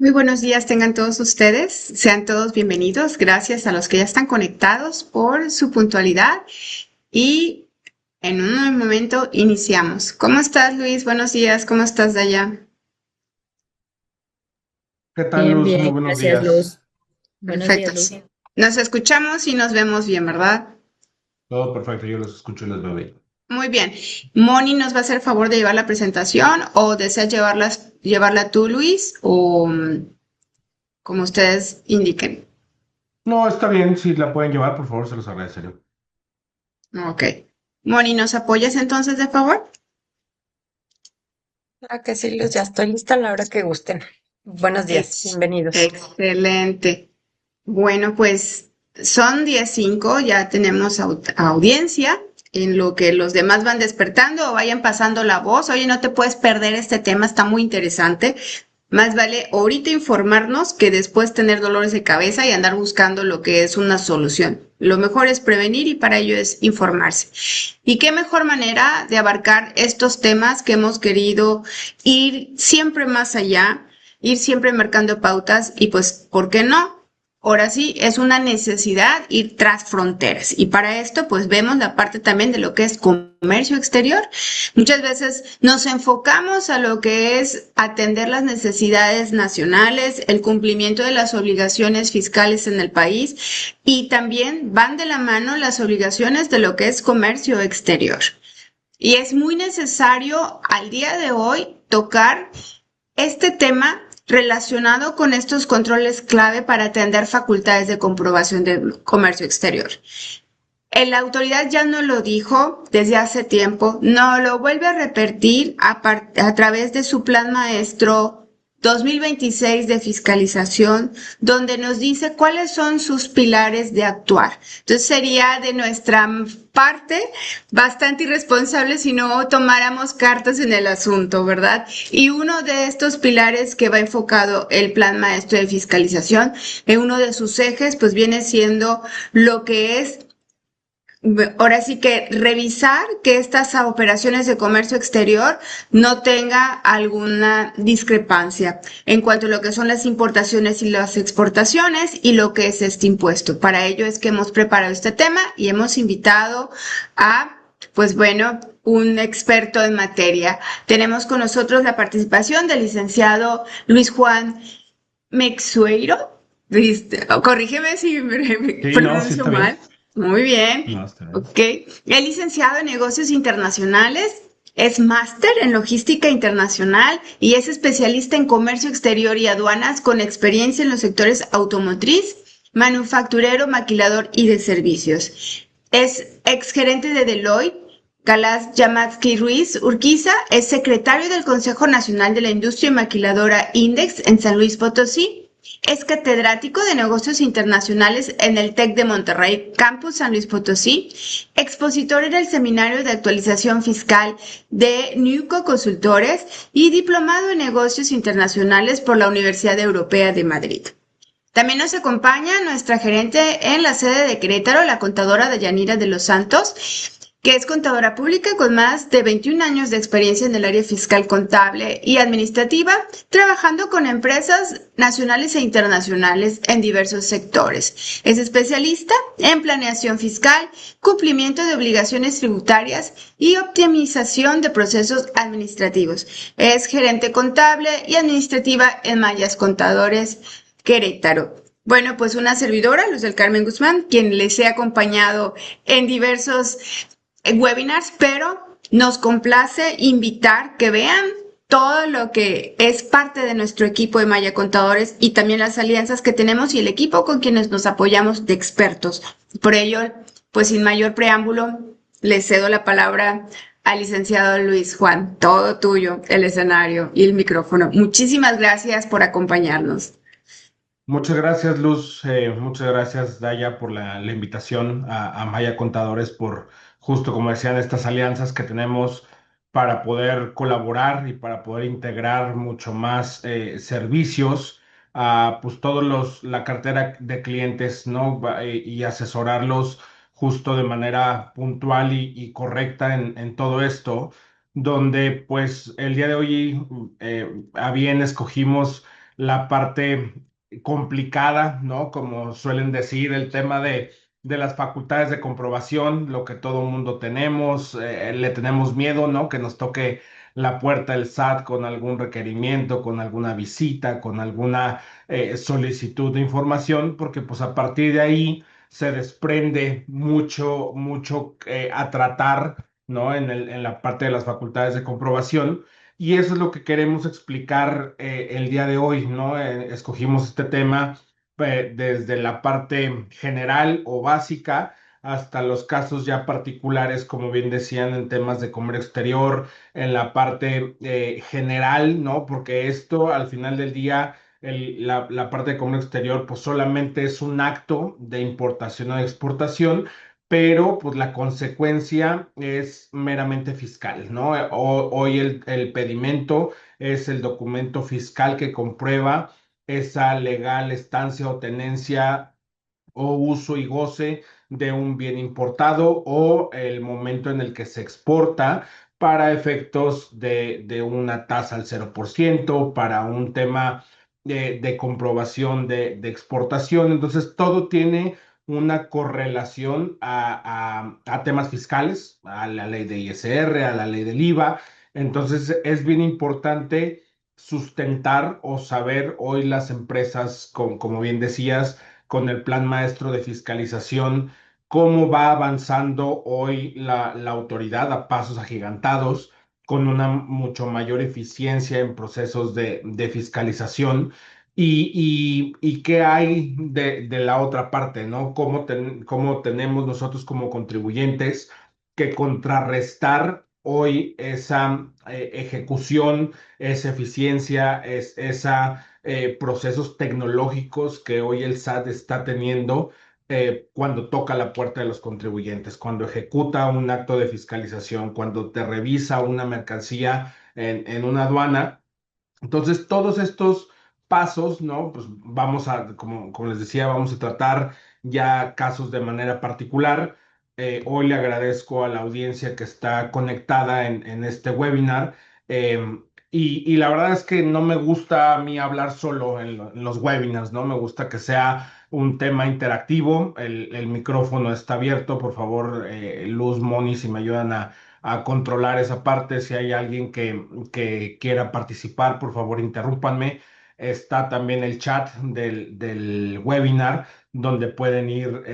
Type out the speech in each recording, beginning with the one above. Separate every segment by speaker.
Speaker 1: Muy buenos días tengan todos ustedes. Sean todos bienvenidos. Gracias a los que ya están conectados por su puntualidad y en un momento iniciamos. ¿Cómo estás, Luis? Buenos días. ¿Cómo estás, Daya?
Speaker 2: ¿Qué tal,
Speaker 3: Bien,
Speaker 2: Luz? Muy
Speaker 3: bien,
Speaker 2: buenos
Speaker 3: gracias,
Speaker 2: días.
Speaker 3: Luz. Buenos
Speaker 1: Perfecto.
Speaker 3: días, Luz.
Speaker 1: Nos escuchamos y nos vemos bien, ¿verdad?
Speaker 2: Todo perfecto, yo los escucho y los veo bien.
Speaker 1: Muy bien. Moni nos va a hacer el favor de llevar la presentación o deseas llevarla tú, Luis, o como ustedes indiquen.
Speaker 2: No, está bien, si la pueden llevar, por favor, se los agradeceré.
Speaker 1: Ok. Moni, ¿nos apoyas entonces, de favor?
Speaker 3: Claro que sí, Luz, ya estoy lista a la hora que gusten. Buenos días,
Speaker 1: Ex-
Speaker 3: bienvenidos.
Speaker 1: Excelente. Bueno, pues son 10:05, ya tenemos audiencia en lo que los demás van despertando o vayan pasando la voz. Oye, no te puedes perder este tema, está muy interesante. Más vale ahorita informarnos que después tener dolores de cabeza y andar buscando lo que es una solución. Lo mejor es prevenir y para ello es informarse. ¿Y qué mejor manera de abarcar estos temas que hemos querido ir siempre más allá, ir siempre marcando pautas y pues, ¿por qué no? Ahora sí, es una necesidad ir tras fronteras y para esto pues vemos la parte también de lo que es comercio exterior. Muchas veces nos enfocamos a lo que es atender las necesidades nacionales, el cumplimiento de las obligaciones fiscales en el país y también van de la mano las obligaciones de lo que es comercio exterior. Y es muy necesario al día de hoy tocar este tema relacionado con estos controles clave para atender facultades de comprobación de comercio exterior. La autoridad ya no lo dijo desde hace tiempo, no lo vuelve a repetir a través de su plan maestro 2026 de fiscalización, donde nos dice cuáles son sus pilares de actuar. Entonces sería de nuestra parte bastante irresponsable si no tomáramos cartas en el asunto, ¿verdad? Y uno de estos pilares que va enfocado el plan maestro de fiscalización, en uno de sus ejes, pues viene siendo lo que es ahora sí que revisar que estas operaciones de comercio exterior no tenga alguna discrepancia en cuanto a lo que son las importaciones y las exportaciones y lo que es este impuesto. Para ello es que hemos preparado este tema y hemos invitado a, pues bueno, un experto en materia. Tenemos con nosotros la participación del licenciado Luis Juan Mexueiro. Corrígeme si me
Speaker 2: Sí, no, sí
Speaker 1: pronuncio
Speaker 2: está bien.
Speaker 1: mal. Muy bien.
Speaker 2: No, está bien.
Speaker 1: Ok. Es licenciado en negocios internacionales, es máster en logística internacional y es especialista en comercio exterior y aduanas con experiencia en los sectores automotriz, manufacturero, maquilador y de servicios. Es exgerente de Deloitte. Galás Yamatsky Ruiz Urquiza es secretario del Consejo Nacional de la Industria Maquiladora Index en San Luis Potosí. Es catedrático de negocios internacionales en el TEC de Monterrey, Campus San Luis Potosí, expositor en el Seminario de Actualización Fiscal de NUCO Consultores y diplomado en negocios internacionales por la Universidad Europea de Madrid. También nos acompaña nuestra gerente en la sede de Querétaro, la contadora Dayanira de los Santos, que es contadora pública con más de 21 años de experiencia en el área fiscal contable y administrativa, trabajando con empresas nacionales e internacionales en diversos sectores. Es especialista en planeación fiscal, cumplimiento de obligaciones tributarias y optimización de procesos administrativos. Es gerente contable y administrativa en Mayas Contadores Querétaro. Bueno, pues una servidora, Luz del Carmen Guzmán, quien les he acompañado en diversos webinars, pero nos complace invitar que vean todo lo que es parte de nuestro equipo de Maya Contadores y también las alianzas que tenemos y el equipo con quienes nos apoyamos de expertos. Por ello, pues sin mayor preámbulo, le cedo la palabra al licenciado Luis Juan. Todo tuyo, el escenario y el micrófono. Muchísimas gracias por acompañarnos.
Speaker 2: Muchas gracias, Luz. Muchas gracias, Daya, por la invitación a Maya Contadores, por justo como decían, estas alianzas que tenemos para poder colaborar y para poder integrar mucho más servicios a pues la cartera de clientes, ¿no? Y asesorarlos justo de manera puntual y correcta en todo esto, donde pues el día de hoy a bien escogimos la parte complicada, ¿no? Como suelen decir, el tema de las facultades de comprobación, lo que todo mundo tenemos, le tenemos miedo, ¿no? Que nos toque la puerta del SAT con algún requerimiento, con alguna visita, con alguna solicitud de información, porque pues a partir de ahí se desprende mucho, mucho a tratar, ¿no? En la parte de las facultades de comprobación. Y eso es lo que queremos explicar el día de hoy, ¿no? Escogimos este tema desde la parte general o básica hasta los casos ya particulares, como bien decían, en temas de comercio exterior, en la parte general, ¿no? Porque esto al final del día, la parte de comercio exterior, pues solamente es un acto de importación o de exportación, pero pues la consecuencia es meramente fiscal, ¿no? Hoy el pedimento es el documento fiscal que comprueba esa legal estancia o tenencia o uso y goce de un bien importado o el momento en el que se exporta para efectos de una tasa al 0%, para un tema de comprobación de exportación. Entonces, todo tiene una correlación a temas fiscales, a la ley de ISR, a la ley del IVA. Entonces, es bien importante sustentar o saber hoy las empresas, como bien decías, con el plan maestro de fiscalización, cómo va avanzando hoy la autoridad a pasos agigantados, con una mucho mayor eficiencia en procesos de fiscalización. Y qué hay de la otra parte, ¿no? Cómo tenemos nosotros como contribuyentes que contrarrestar hoy esa ejecución, esa eficiencia, esa procesos tecnológicos que hoy el SAT está teniendo cuando toca la puerta de los contribuyentes, cuando ejecuta un acto de fiscalización, cuando te revisa una mercancía en una aduana. Entonces, todos estos pasos, ¿no? Pues vamos a, como les decía, vamos a tratar ya casos de manera particular. Hoy le agradezco a la audiencia que está conectada en este webinar. Y la verdad es que no me gusta a mí hablar solo en los webinars, ¿no? Me gusta que sea un tema interactivo. El micrófono está abierto. Por favor, Luz, Moni, si me ayudan a controlar esa parte. Si hay alguien que quiera participar, por favor, interrúmpanme. Está también el chat del webinar donde pueden ir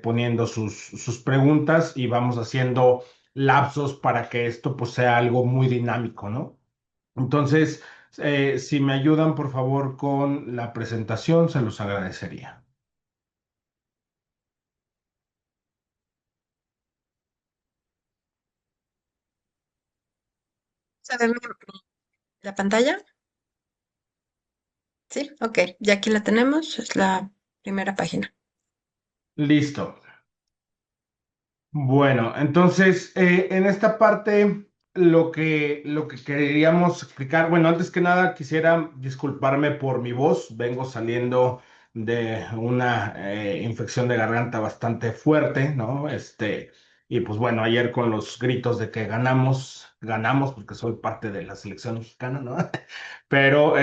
Speaker 2: poniendo sus preguntas y vamos haciendo lapsos para que esto pues, sea algo muy dinámico, ¿no? Entonces, si me ayudan, por favor, con la presentación, se los agradecería.
Speaker 3: ¿Se ve la pantalla? Sí, ok. Ya aquí la tenemos. Es la primera página.
Speaker 2: Listo. Bueno, entonces en esta parte lo que queríamos explicar, bueno, antes que nada quisiera disculparme por mi voz, vengo saliendo de una infección de garganta bastante fuerte, ¿no? Y pues bueno, ayer con los gritos de que ganamos porque soy parte de la selección mexicana, ¿no? Pero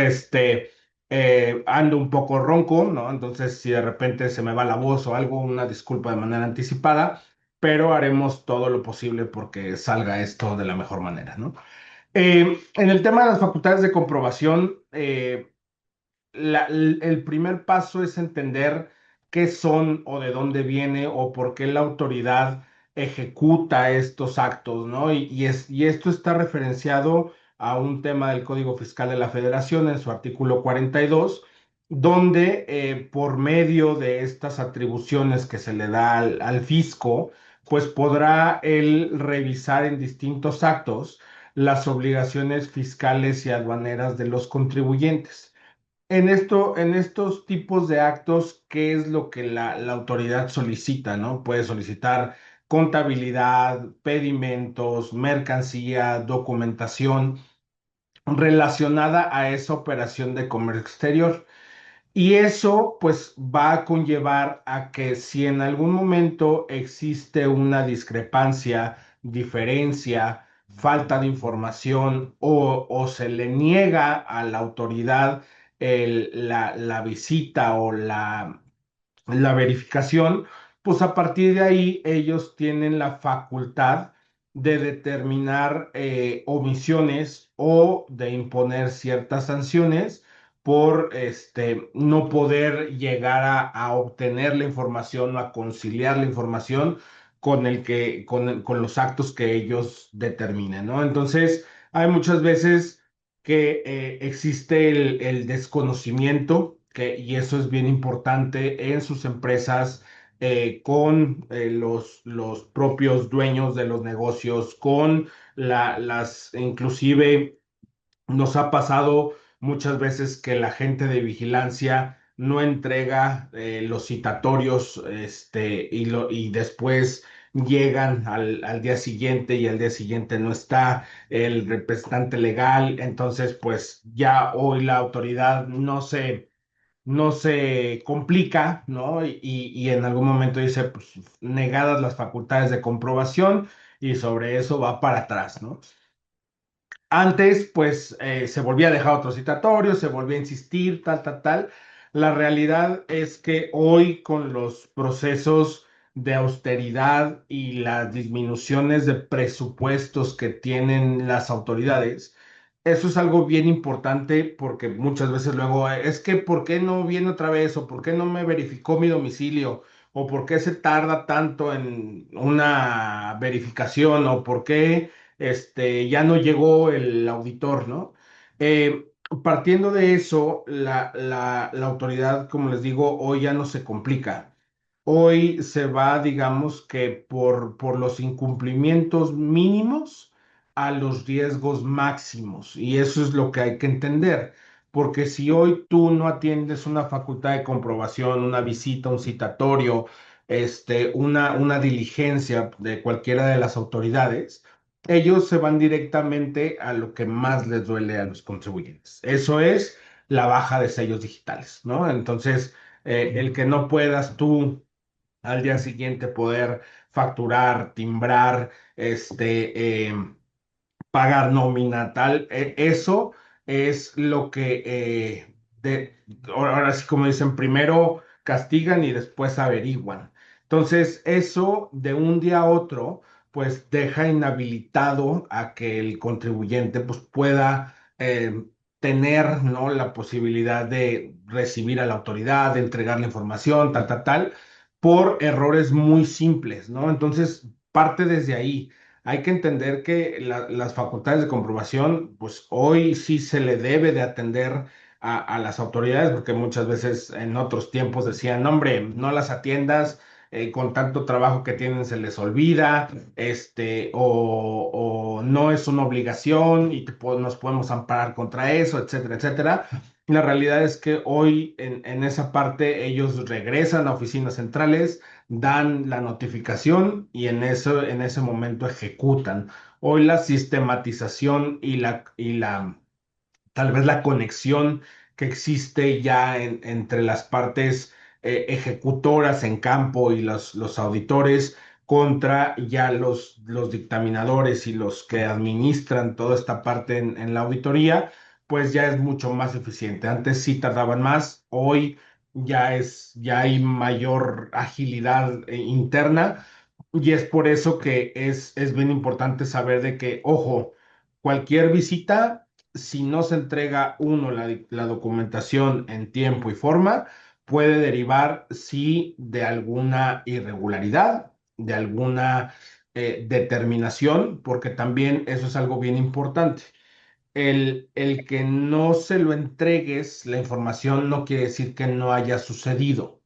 Speaker 2: ando un poco ronco, ¿no? Entonces si de repente se me va la voz o algo, una disculpa de manera anticipada, pero haremos todo lo posible porque salga esto de la mejor manera, ¿no? En el tema de las facultades de comprobación, el primer paso es entender qué son o de dónde viene o por qué la autoridad ejecuta estos actos, ¿no? Y esto está referenciado a un tema del Código Fiscal de la Federación en su artículo 42, donde por medio de estas atribuciones que se le da al fisco, pues podrá él revisar en distintos actos las obligaciones fiscales y aduaneras de los contribuyentes. En estos tipos de actos, ¿qué es lo que la autoridad solicita, ¿no? Puede solicitar contabilidad, pedimentos, mercancía, documentación relacionada a esa operación de comercio exterior. Y eso pues va a conllevar a que si en algún momento existe una discrepancia, diferencia, falta de información o se le niega a la autoridad la visita o la verificación, pues a partir de ahí ellos tienen la facultad de determinar omisiones o de imponer ciertas sanciones por no poder llegar a obtener la información o a conciliar la información con los actos que ellos determinen, ¿no? Entonces, hay muchas veces que existe el desconocimiento, y eso es bien importante en sus empresas, con los propios dueños de los negocios, con inclusive nos ha pasado muchas veces que la gente de vigilancia no entrega los citatorios, y después llegan al día siguiente y al día siguiente no está el representante legal. Entonces, pues ya hoy la autoridad no se complica, ¿no? Y en algún momento dice, pues, negadas las facultades de comprobación, y sobre eso va para atrás, ¿no? Antes, pues, se volvía a dejar otro citatorio, se volvía a insistir, tal, tal, tal. La realidad es que hoy, con los procesos de austeridad y las disminuciones de presupuestos que tienen las autoridades, eso es algo bien importante, porque muchas veces luego es que ¿por qué no viene otra vez? ¿O por qué no me verificó mi domicilio? ¿O por qué se tarda tanto en una verificación? ¿O por qué ya no llegó el auditor, ¿no? Eh, Partiendo de eso, la autoridad, como les digo, hoy ya no se complica. Hoy se va, digamos que por los incumplimientos mínimos a los riesgos máximos. Y eso es lo que hay que entender. Porque si hoy tú no atiendes una facultad de comprobación, una visita, un citatorio, una diligencia de cualquiera de las autoridades, ellos se van directamente a lo que más les duele a los contribuyentes. Eso es la baja de sellos digitales, ¿no? Entonces, el que no puedas tú al día siguiente poder facturar, timbrar, pagar nómina, tal, eso es lo que, ahora sí, como dicen, primero castigan y después averiguan. Entonces, eso de un día a otro, pues deja inhabilitado a que el contribuyente pues pueda tener, ¿no?, la posibilidad de recibir a la autoridad, de entregar la información, tal, tal, tal, por errores muy simples, ¿no? Entonces, parte desde ahí. Hay que entender que las facultades de comprobación, pues hoy sí se le debe de atender a las autoridades, porque muchas veces en otros tiempos decían, hombre, no las atiendas, con tanto trabajo que tienen se les olvida, o no es una obligación y nos podemos amparar contra eso, etcétera, etcétera. La realidad es que hoy en esa parte ellos regresan a oficinas centrales, dan la notificación y en ese momento ejecutan. Hoy la sistematización tal vez la conexión que existe ya entre las partes ejecutoras en campo y los auditores contra ya los dictaminadores y los que administran toda esta parte en la auditoría, pues ya es mucho más eficiente. Antes sí tardaban más, hoy ya hay mayor agilidad interna, y es por eso que es bien importante saber de que, ojo, cualquier visita, si no se entrega uno la documentación en tiempo y forma, puede derivar, sí, de alguna irregularidad, de alguna determinación, porque también eso es algo bien importante. El que no se lo entregues la información no quiere decir que no haya sucedido.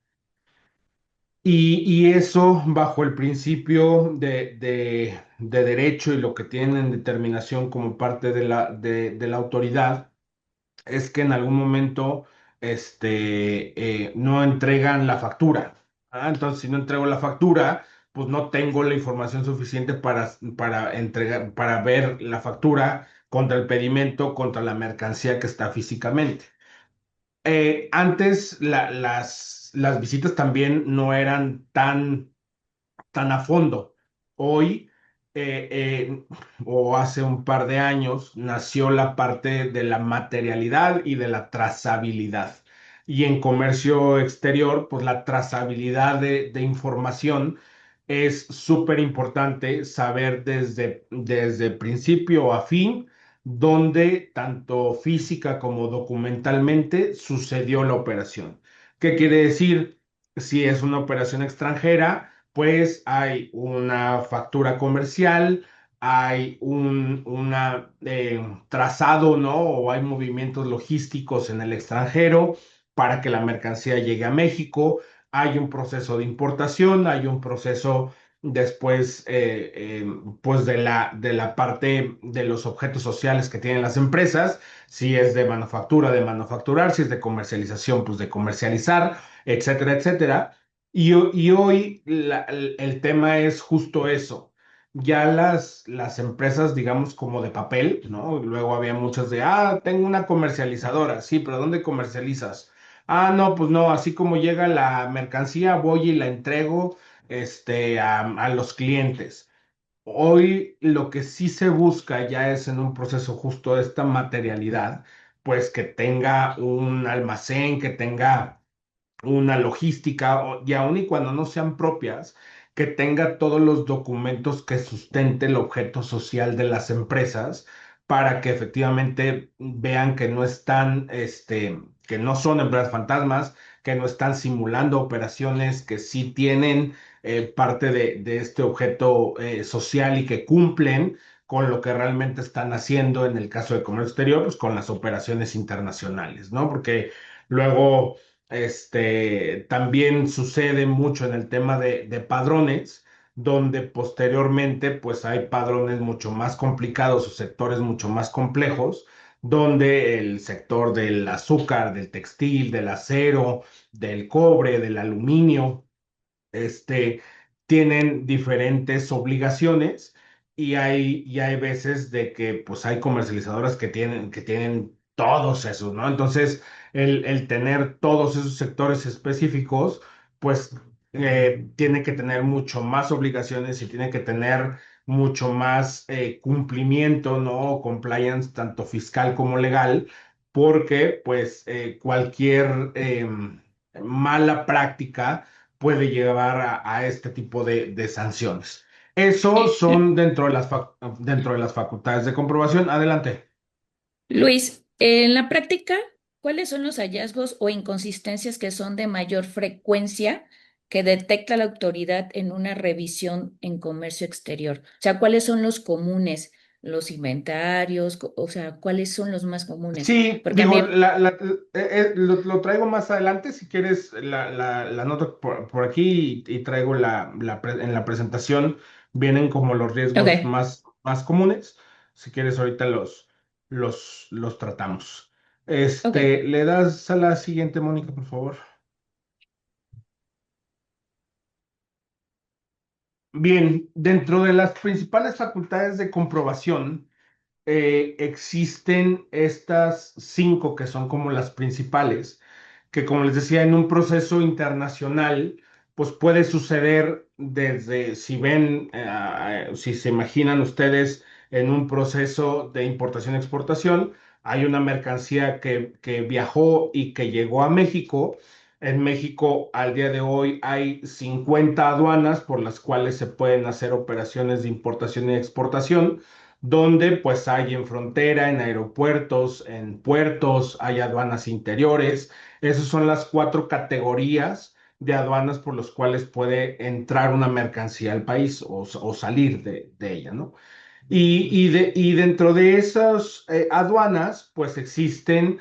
Speaker 2: Y eso bajo el principio de derecho y lo que tienen en determinación como parte de la autoridad, es que en algún momento no entregan la factura. Entonces, si no entrego la factura, pues no tengo la información suficiente para entregar, para ver la factura contra el pedimento, contra la mercancía que está físicamente. Antes las visitas también no eran tan a fondo. Hoy eh, eh, o hace un par de años nació la parte de la materialidad y de la trazabilidad. Y en comercio exterior, pues la trazabilidad de información es súper importante saber desde principio a fin dónde, tanto física como documentalmente, sucedió la operación. ¿Qué quiere decir? Si es una operación extranjera, pues hay una factura comercial, hay trazado, ¿no? O hay movimientos logísticos en el extranjero para que la mercancía llegue a México, hay un proceso de importación, hay un proceso después, pues de la parte de los objetos sociales que tienen las empresas, si es de manufactura, de manufacturar, si es de comercialización, pues de comercializar, etcétera, etcétera. Y hoy el tema es justo eso. Ya las empresas, digamos, como de papel, ¿no? Luego había muchas tengo una comercializadora, sí, pero ¿dónde comercializas? No, pues no, así como llega la mercancía, voy y la entrego, a los clientes. Hoy lo que sí se busca ya es en un proceso justo de esta materialidad, pues que tenga un almacén, que tenga una logística, y aun y cuando no sean propias, que tenga todos los documentos que sustente el objeto social de las empresas para que efectivamente vean que no están, que no son empresas fantasmas, que no están simulando operaciones, que sí tienen parte de este objeto social y que cumplen con lo que realmente están haciendo en el caso de comercio exterior, pues con las operaciones internacionales, ¿no? Porque luego también sucede mucho en el tema de padrones, donde posteriormente pues hay padrones mucho más complicados o sectores mucho más complejos, donde el sector del azúcar, del textil, del acero, del cobre, del aluminio, este, tienen diferentes obligaciones y hay veces de que pues hay comercializadoras que tienen todos esos, ¿no? Entonces, el tener todos esos sectores específicos, pues tiene que tener mucho más obligaciones y tiene que tener mucho más cumplimiento, ¿no? Compliance, tanto fiscal como legal, porque pues cualquier mala práctica puede llevar a este tipo de sanciones. Eso son dentro de las facultades de comprobación. Adelante.
Speaker 4: Luis, en la práctica, ¿cuáles son los hallazgos o inconsistencias que son de mayor frecuencia que detecta la autoridad en una revisión en comercio exterior? O sea, ¿cuáles son los comunes, los inventarios? O sea, ¿cuáles son los más comunes?
Speaker 2: Sí,
Speaker 4: Porque a
Speaker 2: digo,
Speaker 4: mí,
Speaker 2: lo traigo más adelante, si quieres, la noto por aquí y traigo en la presentación, vienen como los riesgos
Speaker 4: ok,
Speaker 2: más comunes. Si quieres, ahorita los tratamos.
Speaker 4: ok.
Speaker 2: ¿Le das a la siguiente, Mónica, por favor? Bien, dentro de las principales facultades de comprobación, existen estas cinco que son como las principales, que como les decía, en un proceso internacional, pues puede suceder desde, si se imaginan ustedes en un proceso de importación-exportación, hay una mercancía que viajó y que llegó a México. En México, al día de hoy, hay 50 aduanas por las cuales se pueden hacer operaciones de importación y exportación, donde pues hay en frontera, en aeropuertos, en puertos, hay aduanas interiores. Esas son las cuatro categorías de aduanas por las cuales puede entrar una mercancía al país o salir de ella, ¿no? Y dentro de esas aduanas, pues existen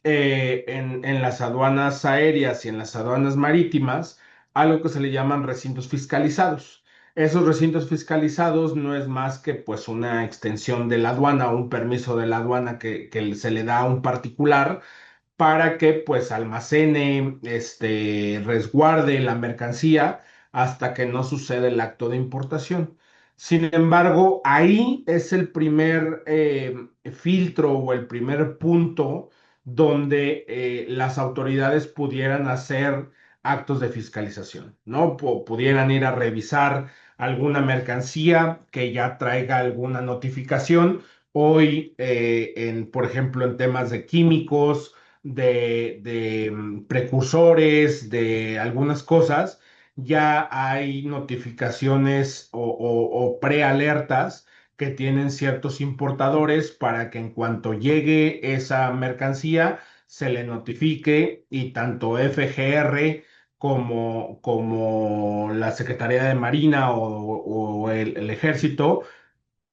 Speaker 2: en las aduanas aéreas y en las aduanas marítimas algo que se le llaman recintos fiscalizados. Esos recintos fiscalizados no es más que pues una extensión de la aduana o un permiso de la aduana que se le da a un particular para que pues almacene, resguarde la mercancía hasta que no sucede el acto de importación. Sin embargo, ahí es el primer filtro o el primer punto donde las autoridades pudieran hacer actos de fiscalización, ¿no? Pudieran ir a revisar alguna mercancía que ya traiga alguna notificación. Hoy, por ejemplo, en temas de químicos, de precursores, de algunas cosas, ya hay notificaciones o prealertas que tienen ciertos importadores para que en cuanto llegue esa mercancía se le notifique y tanto FGR como la Secretaría de Marina o el Ejército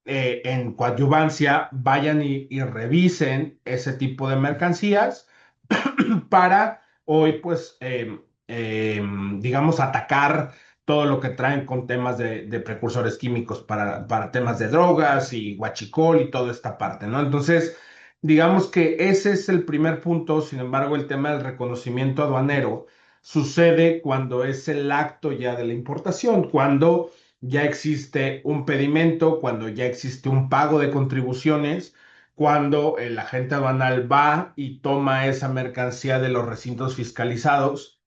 Speaker 2: en coadyuvancia vayan y revisen ese tipo de mercancías para hoy, pues, digamos, atacar todo lo que traen con temas de precursores químicos para temas de drogas y huachicol y toda esta parte, ¿no? Entonces, digamos que ese es el primer punto. Sin embargo, el tema del reconocimiento aduanero sucede cuando es el acto ya de la importación, cuando ya existe un pedimento, cuando ya existe un pago de contribuciones, cuando el agente aduanal va y toma esa mercancía de los recintos fiscalizados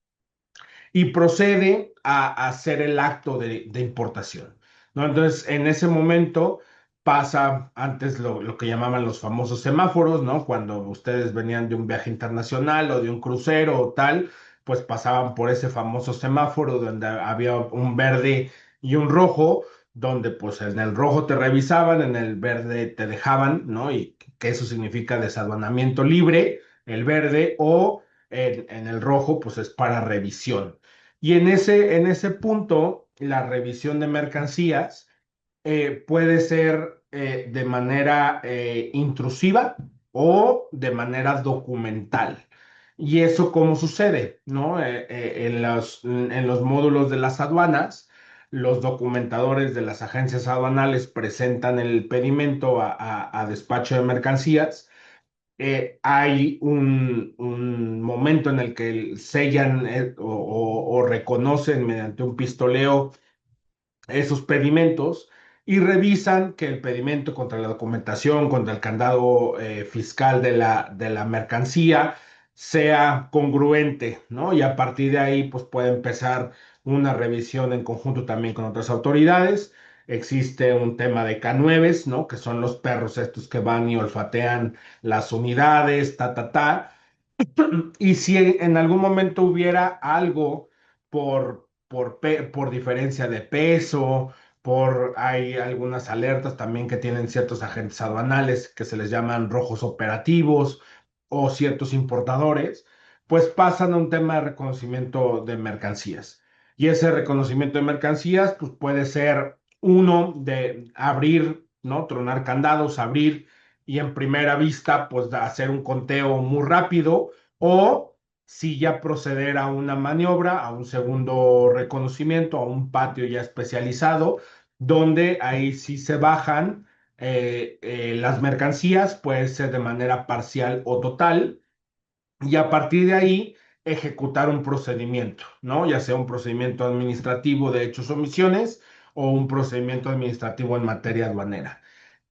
Speaker 2: y procede a hacer el acto de importación, ¿no? Entonces, en ese momento pasa antes lo que llamaban los famosos semáforos, ¿no? Cuando ustedes venían de un viaje internacional o de un crucero o tal, pues pasaban por ese famoso semáforo donde había un verde y un rojo, donde pues en el rojo te revisaban, en el verde te dejaban, ¿no? Y que eso significa desaduanamiento libre, el verde, o en el rojo pues es para revisión. Y en ese punto, la revisión de mercancías puede ser de manera intrusiva o de manera documental. ¿Y eso cómo sucede? ¿No? En los módulos de las aduanas, los documentadores de las agencias aduanales presentan el pedimento a despacho de mercancías. Hay un momento en el que sellan o reconocen mediante un pistoleo esos pedimentos y revisan que el pedimento contra la documentación, contra el candado fiscal de la mercancía sea congruente, ¿no? Y a partir de ahí, pues puede empezar una revisión en conjunto también con otras autoridades. Existe un tema de K9, ¿no? Que son los perros estos que van y olfatean las unidades, ta. Y si en algún momento hubiera algo por diferencia de peso, hay algunas alertas también que tienen ciertos agentes aduanales que se les llaman rojos operativos o ciertos importadores, pues pasan a un tema de reconocimiento de mercancías. Y ese reconocimiento de mercancías, pues puede ser uno de abrir, ¿no? Tronar candados, abrir y en primera vista, pues hacer un conteo muy rápido o si ya proceder a una maniobra, a un segundo reconocimiento, a un patio ya especializado, donde ahí sí se bajan las mercancías, puede ser de manera parcial o total, y a partir de ahí ejecutar un procedimiento, ¿no? Ya sea un procedimiento administrativo de hechos o omisiones o un procedimiento administrativo en materia aduanera.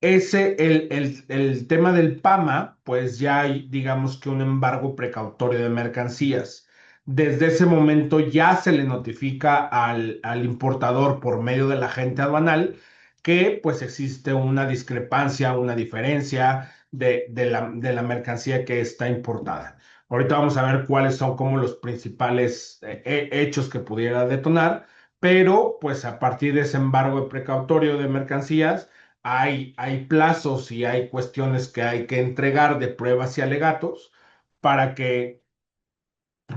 Speaker 2: El tema del PAMA, pues ya hay, digamos que un embargo precautorio de mercancías. Desde ese momento ya se le notifica al importador por medio del agente aduanal que pues existe una discrepancia, una diferencia de la mercancía que está importada. Ahorita vamos a ver cuáles son como los principales hechos que pudiera detonar, pero pues a partir de ese embargo precautorio de mercancías, hay plazos y hay cuestiones que hay que entregar de pruebas y alegatos para que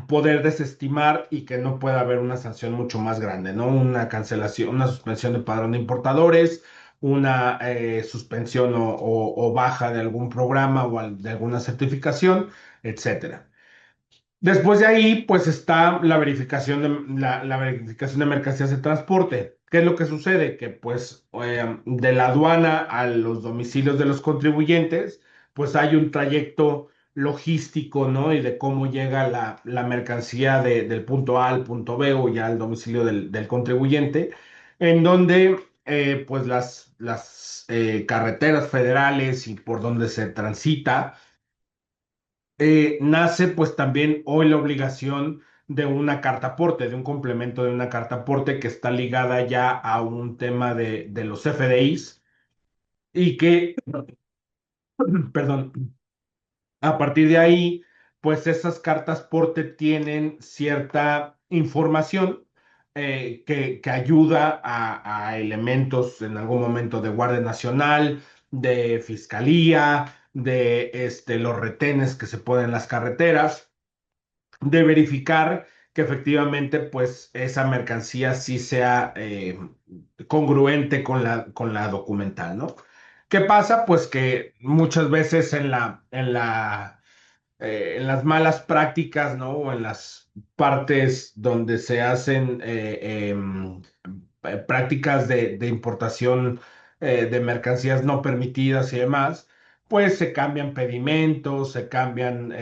Speaker 2: poder desestimar y que no pueda haber una sanción mucho más grande, ¿no? Una cancelación, una suspensión de padrón de importadores, una suspensión o baja de algún programa o de alguna certificación, etcétera. Después de ahí, pues está la verificación de mercancías de transporte. ¿Qué es lo que sucede? Que pues de la aduana a los domicilios de los contribuyentes, pues hay un trayecto logístico, ¿no? Y de cómo llega la mercancía del punto A al punto B o ya al domicilio del contribuyente, en donde pues las carreteras federales y por donde se transita nace pues también hoy la obligación de una carta aporte, de un complemento de una carta aporte que está ligada ya a un tema de los FDIs y que, perdón, a partir de ahí, pues esas cartas porte tienen cierta información que ayuda a elementos en algún momento de Guardia Nacional, de Fiscalía, de los retenes que se ponen en las carreteras, de verificar que efectivamente pues esa mercancía sí sea congruente con la documental, ¿no? ¿Qué pasa? Pues que muchas veces en las malas prácticas, ¿no? O en las partes donde se hacen prácticas de importación de mercancías no permitidas y demás, pues se cambian pedimentos, se cambian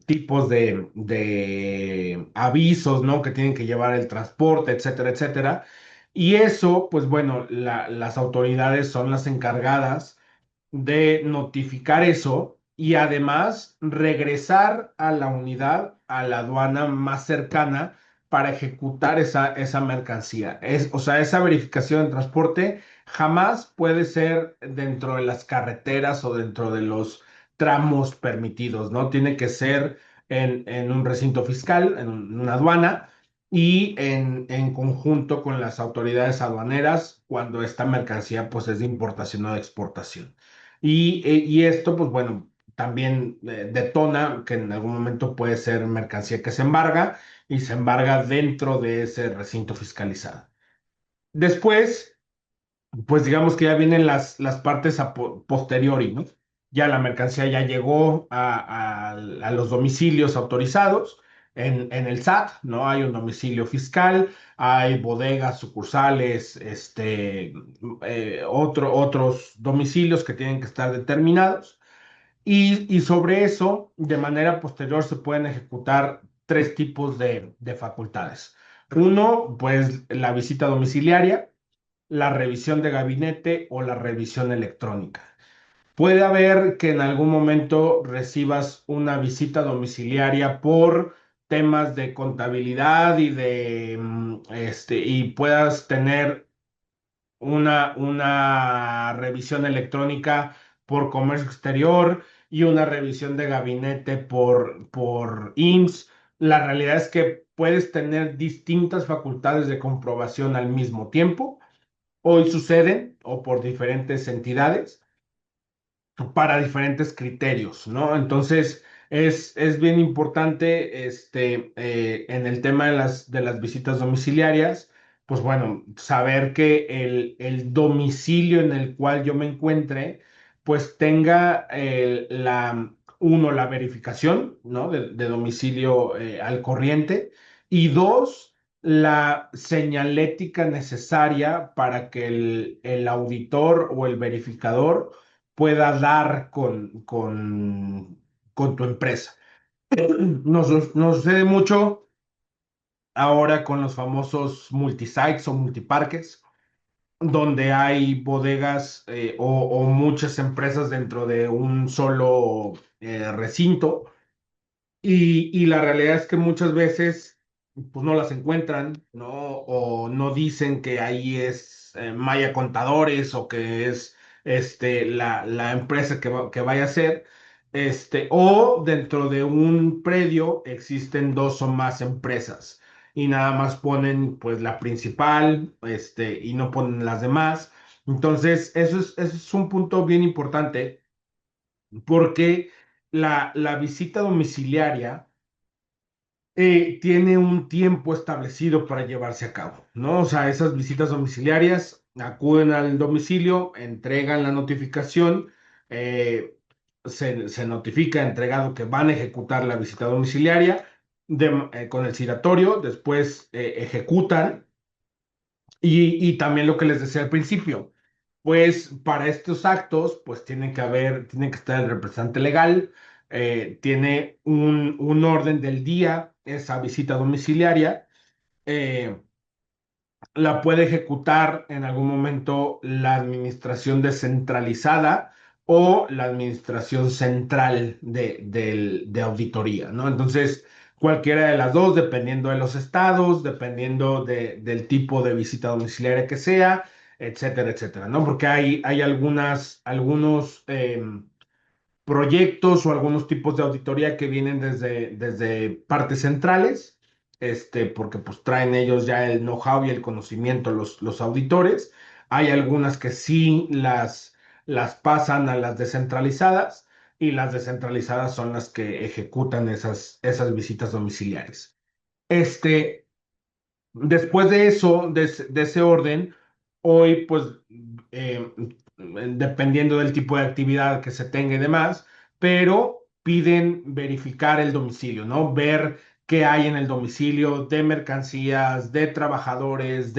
Speaker 2: tipos de avisos, ¿no? Que tienen que llevar el transporte, etcétera, etcétera. Y eso, pues bueno, las autoridades son las encargadas de notificar eso y además regresar a la unidad, a la aduana más cercana para ejecutar esa mercancía. O sea, esa verificación de transporte jamás puede ser dentro de las carreteras o dentro de los tramos permitidos, ¿no? Tiene que ser en un recinto fiscal, en una aduana y en conjunto con las autoridades aduaneras cuando esta mercancía pues es de importación o de exportación. Y esto, pues bueno, también detona que en algún momento puede ser mercancía que se embarga y se embarga dentro de ese recinto fiscalizado. Después, pues digamos que ya vienen las partes posteriori, ¿no? Ya la mercancía ya llegó a los domicilios autorizados en el SAT, ¿no? Hay un domicilio fiscal, hay bodegas, sucursales, otros domicilios que tienen que estar determinados. Y sobre eso, de manera posterior, se pueden ejecutar tres tipos de facultades. Uno, pues la visita domiciliaria, la revisión de gabinete o la revisión electrónica. Puede haber que en algún momento recibas una visita domiciliaria por temas de contabilidad y puedas tener una revisión electrónica por comercio exterior y una revisión de gabinete por IMSS. La realidad es que puedes tener distintas facultades de comprobación al mismo tiempo. Hoy suceden o por diferentes entidades para diferentes criterios, ¿no? Entonces, es bien importante en el tema de las visitas domiciliarias, pues bueno, saber que el domicilio en el cual yo me encuentre, pues tenga la verificación, ¿no? De domicilio al corriente y dos, la señalética necesaria para que el auditor o el verificador pueda dar con tu empresa. Nos sucede mucho ahora con los famosos multisites o multiparques, donde hay bodegas o muchas empresas dentro de un solo recinto y la realidad es que muchas veces pues no las encuentran, ¿no? O no dicen que ahí es Maya Contadores o que es la empresa que vaya a ser. O dentro de un predio existen dos o más empresas y nada más ponen pues la principal, y no ponen las demás. Entonces, eso es un punto bien importante porque la visita domiciliaria tiene un tiempo establecido para llevarse a cabo, ¿no? O sea, esas visitas domiciliarias acuden al domicilio, entregan la notificación, eh, se notifica entregado que van a ejecutar la visita domiciliaria con el citatorio, después ejecutan y también lo que les decía al principio, pues para estos actos, pues tiene que estar el representante legal, tiene un orden del día, esa visita domiciliaria, eh, la puede ejecutar en algún momento la administración descentralizada o la administración central de auditoría, ¿no? Entonces, cualquiera de las dos, dependiendo de los estados, dependiendo del tipo de visita domiciliaria que sea, etcétera, etcétera, ¿no? Porque hay algunos proyectos o algunos tipos de auditoría que vienen desde partes centrales, porque pues traen ellos ya el know-how y el conocimiento los auditores. Hay algunas que sí las pasan a las descentralizadas y las descentralizadas son las que ejecutan esas visitas domiciliares. Este, Después de eso, de ese orden, hoy, pues, eh, dependiendo del tipo de actividad que se tenga y demás, pero piden verificar el domicilio, ¿no? Ver qué hay en el domicilio de mercancías, de trabajadores,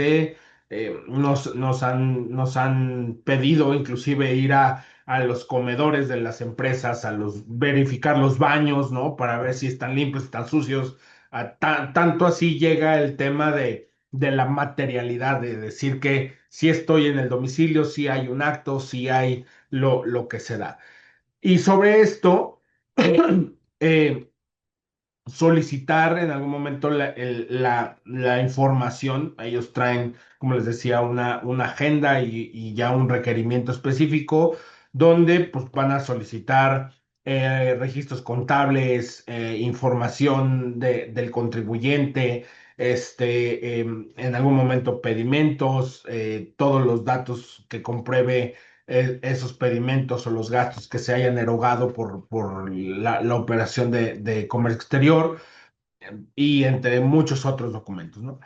Speaker 2: nos han pedido inclusive ir a los comedores de las empresas, verificar los baños, ¿no? Para ver si están limpios, están sucios. Tanto así llega el tema de la materialidad, de decir que si estoy en el domicilio, si hay un acto, si hay lo que se da. Y sobre esto, eh, solicitar en algún momento la información. Ellos traen, como les decía, una agenda y ya un requerimiento específico donde pues, van a solicitar registros contables, información del contribuyente, en algún momento pedimentos, todos los datos que compruebe esos pedimentos o los gastos que se hayan erogado por la operación de comercio exterior y entre muchos otros documentos, ¿no?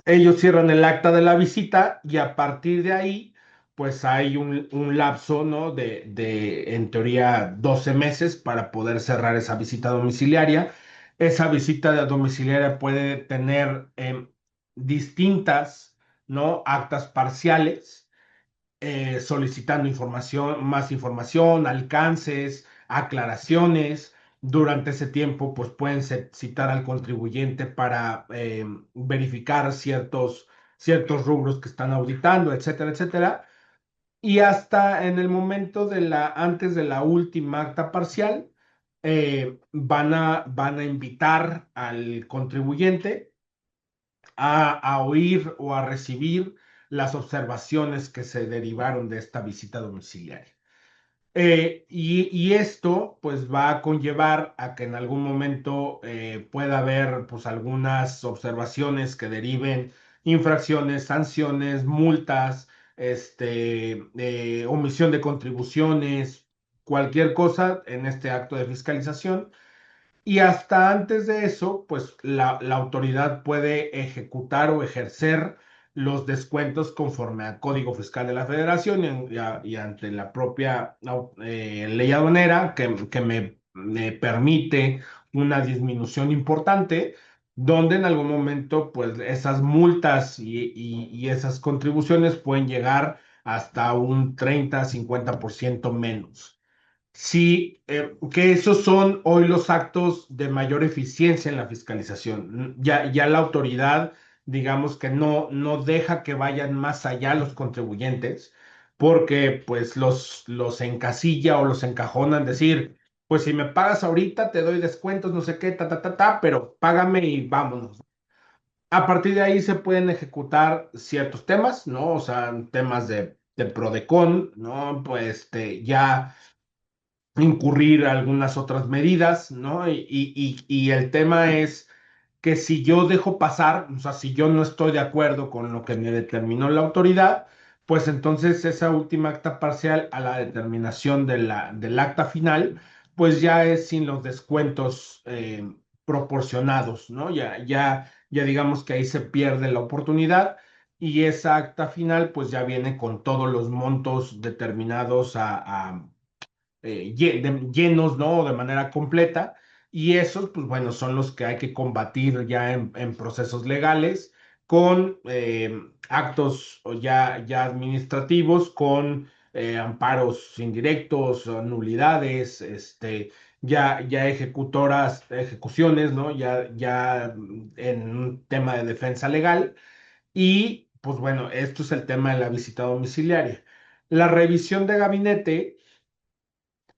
Speaker 2: Ellos cierran el acta de la visita y a partir de ahí, pues hay un lapso, ¿no? En teoría, 12 meses para poder cerrar esa visita domiciliaria. Esa visita domiciliaria puede tener distintas, ¿no? Actas parciales solicitando más información, alcances, aclaraciones. Durante ese tiempo, pues pueden citar al contribuyente para verificar ciertos rubros que están auditando, etcétera, etcétera. Y hasta en el momento antes de la última acta parcial, van a invitar al contribuyente a oír o a recibir las observaciones que se derivaron de esta visita domiciliaria. Y esto pues va a conllevar a que en algún momento pueda haber pues algunas observaciones que deriven infracciones, sanciones, multas, omisión de contribuciones, cualquier cosa en este acto de fiscalización y hasta antes de eso, pues la autoridad puede ejecutar o ejercer los descuentos conforme al Código Fiscal de la Federación y ante la propia ley aduanera que me permite una disminución importante, donde en algún momento, pues esas multas y esas contribuciones pueden llegar hasta un 30-50% menos. Sí, que esos son hoy los actos de mayor eficiencia en la fiscalización. Ya la autoridad, digamos que no deja que vayan más allá los contribuyentes, porque pues los encasilla o los encajona en decir, pues si me pagas ahorita te doy descuentos, no sé qué, pero págame y vámonos. A partir de ahí se pueden ejecutar ciertos temas, ¿no? O sea, temas de PRODECON, ¿no? Pues ya incurrir algunas otras medidas, ¿no? Y el tema es que si yo dejo pasar, o sea, si yo no estoy de acuerdo con lo que me determinó la autoridad, pues entonces esa última acta parcial a la determinación del acta final, pues ya es sin los descuentos proporcionados, ¿no? Ya digamos que ahí se pierde la oportunidad y esa acta final, pues ya viene con todos los montos determinados llenos, ¿no? De manera completa. Y esos, pues bueno, son los que hay que combatir ya en procesos legales con actos ya administrativos, con amparos indirectos, nulidades, ya ejecuciones, ¿no? Ya en un tema de defensa legal. Y, pues bueno, esto es el tema de la visita domiciliaria. La revisión de gabinete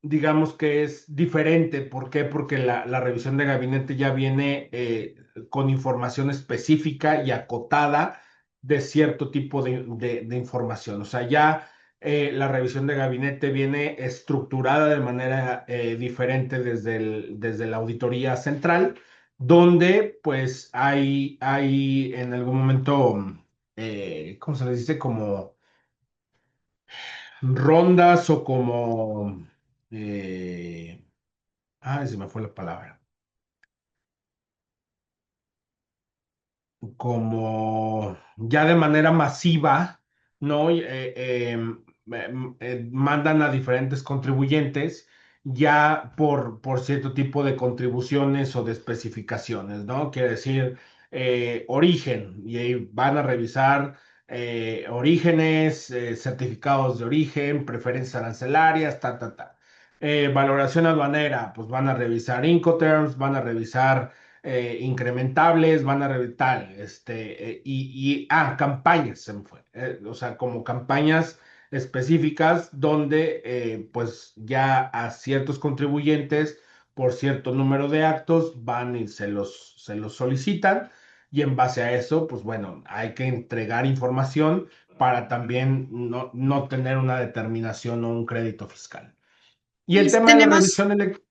Speaker 2: digamos que es diferente. ¿Por qué? Porque la revisión de gabinete ya viene con información específica y acotada de cierto tipo de información. O sea, ya la revisión de gabinete viene estructurada de manera diferente desde la auditoría central, donde pues hay en algún momento, ¿cómo se les dice? Como rondas o como... eh, ay, se me fue la palabra. Como ya de manera masiva, ¿no? Mandan a diferentes contribuyentes ya por cierto tipo de contribuciones o de especificaciones, ¿no? Quiere decir, origen, y ahí van a revisar orígenes, certificados de origen, preferencias arancelarias, ta. Valoración aduanera, pues van a revisar Incoterms, van a revisar incrementables, van a reventar, campañas, se me fue, o sea, como campañas específicas donde pues ya a ciertos contribuyentes por cierto número de actos van y se los solicitan, y en base a eso, pues bueno, hay que entregar información para también no tener una determinación o un crédito fiscal. Y el
Speaker 1: Luis,
Speaker 2: tema de la
Speaker 1: tenemos,
Speaker 2: revisión electrónica,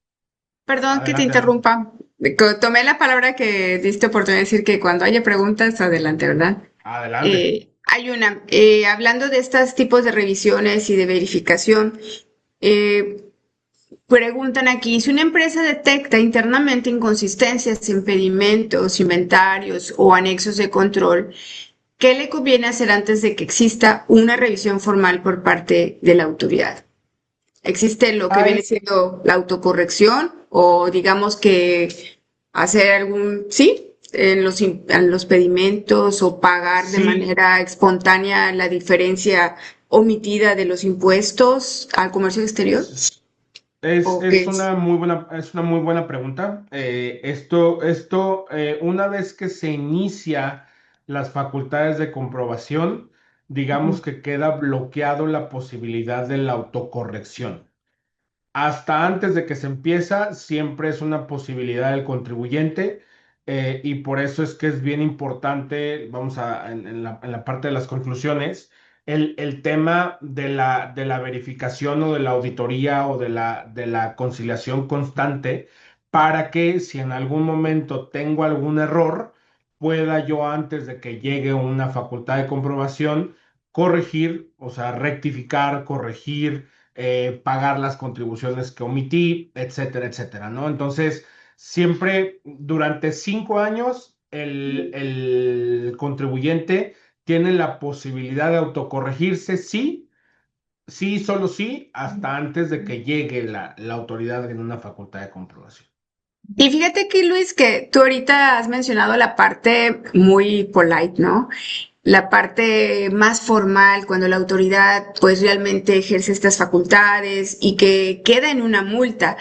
Speaker 1: perdón que te
Speaker 2: adelante, adelante,
Speaker 1: interrumpa. Tomé la palabra que diste oportunidad de decir que cuando haya preguntas, adelante, ¿verdad?
Speaker 2: adelante.
Speaker 1: Hay una, hablando de estos tipos de revisiones y de verificación, eh, preguntan aquí, si una empresa detecta internamente inconsistencias, impedimentos, inventarios o anexos de control, ¿qué le conviene hacer antes de que exista una revisión formal por parte de la autoridad? ¿Existe lo que viene
Speaker 2: Hay,
Speaker 1: siendo la autocorrección o digamos que hacer algún, sí, en los pedimentos o pagar de
Speaker 2: sí,
Speaker 1: manera espontánea la diferencia omitida de los impuestos al comercio exterior?
Speaker 2: es,
Speaker 1: ¿O
Speaker 2: es
Speaker 1: qué es?
Speaker 2: una muy buena pregunta. Una vez que se inicia las facultades de comprobación, digamos que queda bloqueado la posibilidad de la autocorrección. Hasta antes de que se empieza, siempre es una posibilidad del contribuyente, y por eso es que es bien importante, vamos en la parte de las conclusiones, el tema de la verificación o de la auditoría o de la conciliación constante, para que si en algún momento tengo algún error, pueda yo antes de que llegue una facultad de comprobación corregir, o sea, rectificar, corregir, pagar las contribuciones que omití, etcétera, etcétera, ¿no? Entonces, siempre durante 5 años el contribuyente tiene la posibilidad de autocorregirse, sí, sí, solo sí, hasta antes de que llegue la autoridad en una facultad de comprobación.
Speaker 1: Y fíjate que Luis, que tú ahorita has mencionado la parte muy polite, ¿no? La parte más formal, cuando la autoridad pues realmente ejerce estas facultades y que queda en una multa.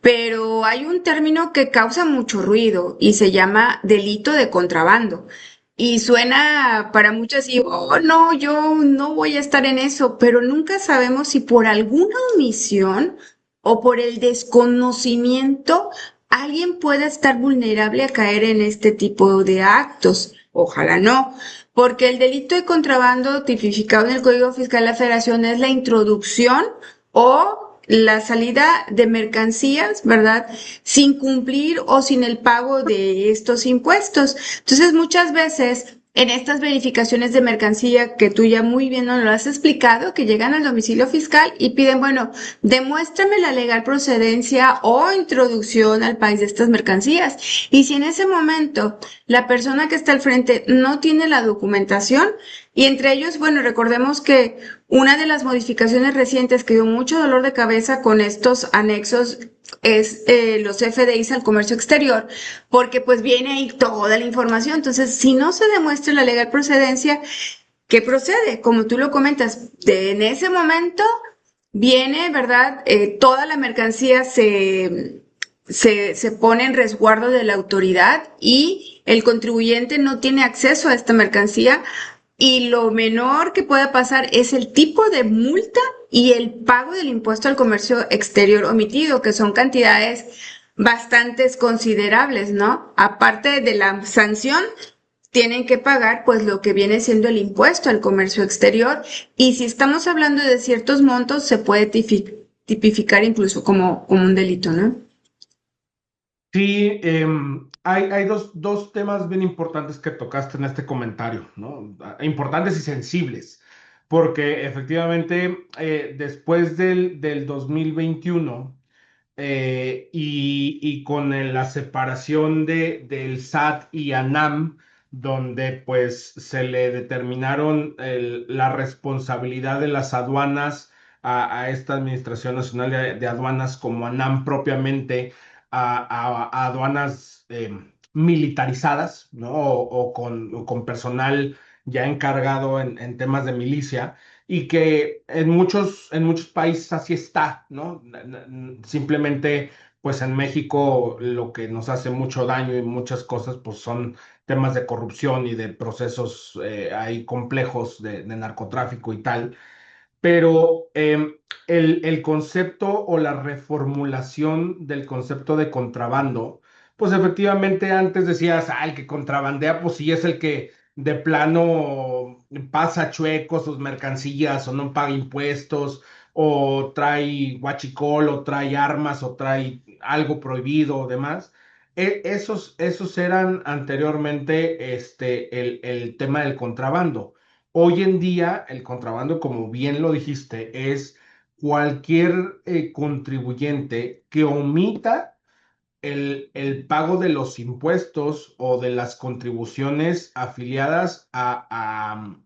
Speaker 1: Pero hay un término que causa mucho ruido y se llama delito de contrabando. Y suena para muchos así, oh no, yo no voy a estar en eso, pero nunca sabemos si por alguna omisión o por el desconocimiento alguien puede estar vulnerable a caer en este tipo de actos. Ojalá no, porque el delito de contrabando tipificado en el Código Fiscal de la Federación es la introducción o la salida de mercancías, ¿verdad? Sin cumplir o sin el pago de estos impuestos. Entonces, muchas veces en estas verificaciones de mercancía que tú ya muy bien nos lo has explicado, que llegan al domicilio fiscal y piden, bueno, demuéstrame la legal procedencia o introducción al país de estas mercancías. Y si en ese momento la persona que está al frente no tiene la documentación, y entre ellos, bueno, recordemos que una de las modificaciones recientes que dio mucho dolor de cabeza con estos anexos es los FDIs al comercio exterior, porque pues viene ahí toda la información. Entonces, si no se demuestra la legal procedencia, ¿qué procede? Como tú lo comentas, en ese momento viene, ¿verdad? Toda la mercancía se pone en resguardo de la autoridad y el contribuyente no tiene acceso a esta mercancía y lo menor que pueda pasar es el tipo de multa y el pago del impuesto al comercio exterior omitido, que son cantidades bastante considerables, ¿no? Aparte de la sanción, tienen que pagar pues lo que viene siendo el impuesto al comercio exterior, y si estamos hablando de ciertos montos se puede tipificar incluso como un delito, ¿no?
Speaker 2: Sí, hay dos temas bien importantes que tocaste en este comentario, ¿no? Importantes y sensibles, porque efectivamente después del 2021 y con la separación del SAT y ANAM, donde pues se le determinaron la responsabilidad de las aduanas a esta Administración Nacional de Aduanas como ANAM propiamente, a aduanas militarizadas, ¿no? O con personal ya encargado en temas de milicia y que en muchos países así está, ¿no? Simplemente, pues en México lo que nos hace mucho daño y muchas cosas, pues son temas de corrupción y de procesos ahí complejos de narcotráfico y tal, pero el concepto o la reformulación del concepto de contrabando, pues efectivamente antes decías, el que contrabandea, pues sí es el que de plano pasa chueco sus mercancías o no paga impuestos o trae huachicol o trae armas o trae algo prohibido o demás. Esos eran anteriormente el tema del contrabando. Hoy en día, el contrabando, como bien lo dijiste, es cualquier contribuyente que omita el pago de los impuestos o de las contribuciones afiliadas a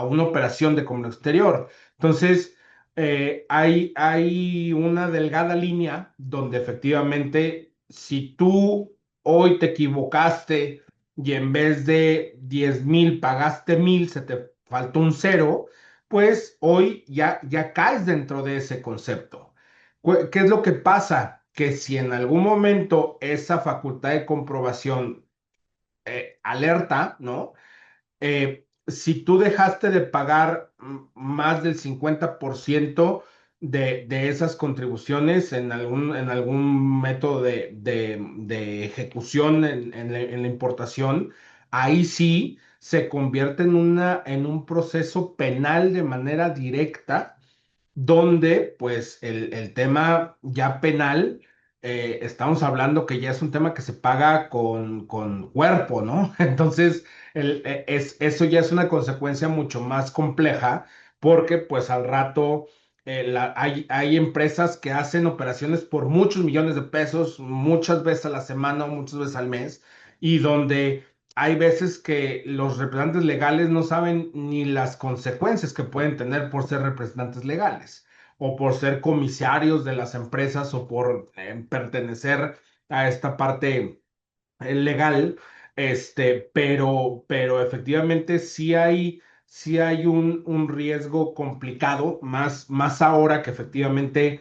Speaker 2: una operación de comercio exterior. Entonces, hay una delgada línea donde efectivamente, si tú hoy te equivocaste y en vez de 10,000 pagaste 1,000, se te faltó un cero, pues hoy ya caes dentro de ese concepto. ¿Qué es lo que pasa? Que si en algún momento esa facultad de comprobación alerta, ¿no? Si tú dejaste de pagar más del 50% de esas contribuciones en algún método de ejecución en la importación, ahí sí se convierte en un proceso penal de manera directa donde pues el tema ya penal, estamos hablando que ya es un tema que se paga con cuerpo, ¿no? Entonces, eso ya es una consecuencia mucho más compleja porque pues al rato hay empresas que hacen operaciones por muchos millones de pesos, muchas veces a la semana o muchas veces al mes, y donde hay veces que los representantes legales no saben ni las consecuencias que pueden tener por ser representantes legales o por ser comisarios de las empresas o por pertenecer a esta parte legal, pero efectivamente sí hay un riesgo complicado, más ahora que efectivamente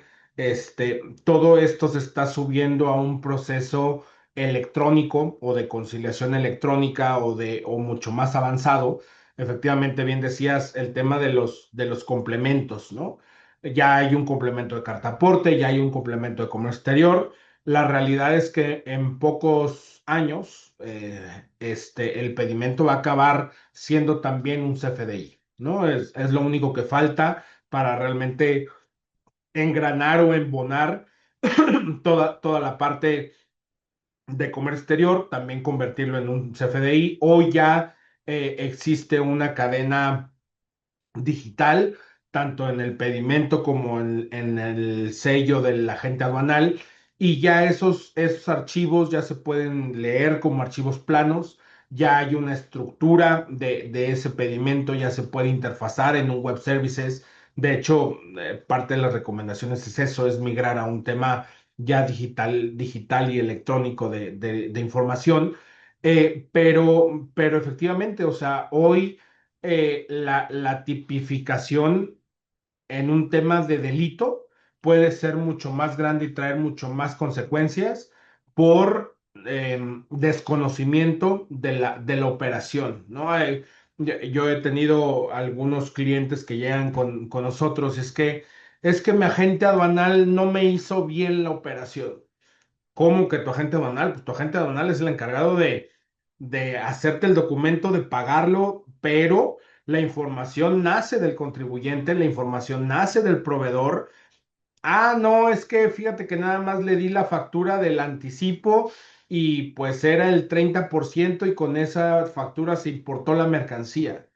Speaker 2: todo esto se está subiendo a un proceso electrónico o de conciliación electrónica o mucho más avanzado. Efectivamente, bien decías el tema de los complementos, ¿no? Ya hay un complemento de carta aporte, ya hay un complemento de comercio exterior. La realidad es que en pocos años el pedimento va a acabar siendo también un CFDI, ¿no? Es lo único que falta para realmente engranar o embonar toda la parte de comercio exterior, también convertirlo en un CFDI. Hoy ya existe una cadena digital, tanto en el pedimento como en el sello del agente aduanal, y ya esos archivos ya se pueden leer como archivos planos, ya hay una estructura de ese pedimento, ya se puede interfazar en un web services. De hecho, parte de las recomendaciones es eso, es migrar a un tema ya digital y electrónico de información. Pero efectivamente, o sea, hoy la tipificación en un tema de delito puede ser mucho más grande y traer mucho más consecuencias por desconocimiento de la operación, ¿no? Yo he tenido algunos clientes que llegan con nosotros, es que es que mi agente aduanal no me hizo bien la operación. ¿Cómo que tu agente aduanal? Pues tu agente aduanal es el encargado de hacerte el documento, de pagarlo, pero la información nace del contribuyente, la información nace del proveedor. Ah, no, es que fíjate que nada más le di la factura del anticipo y pues era el 30% y con esa factura se importó la mercancía.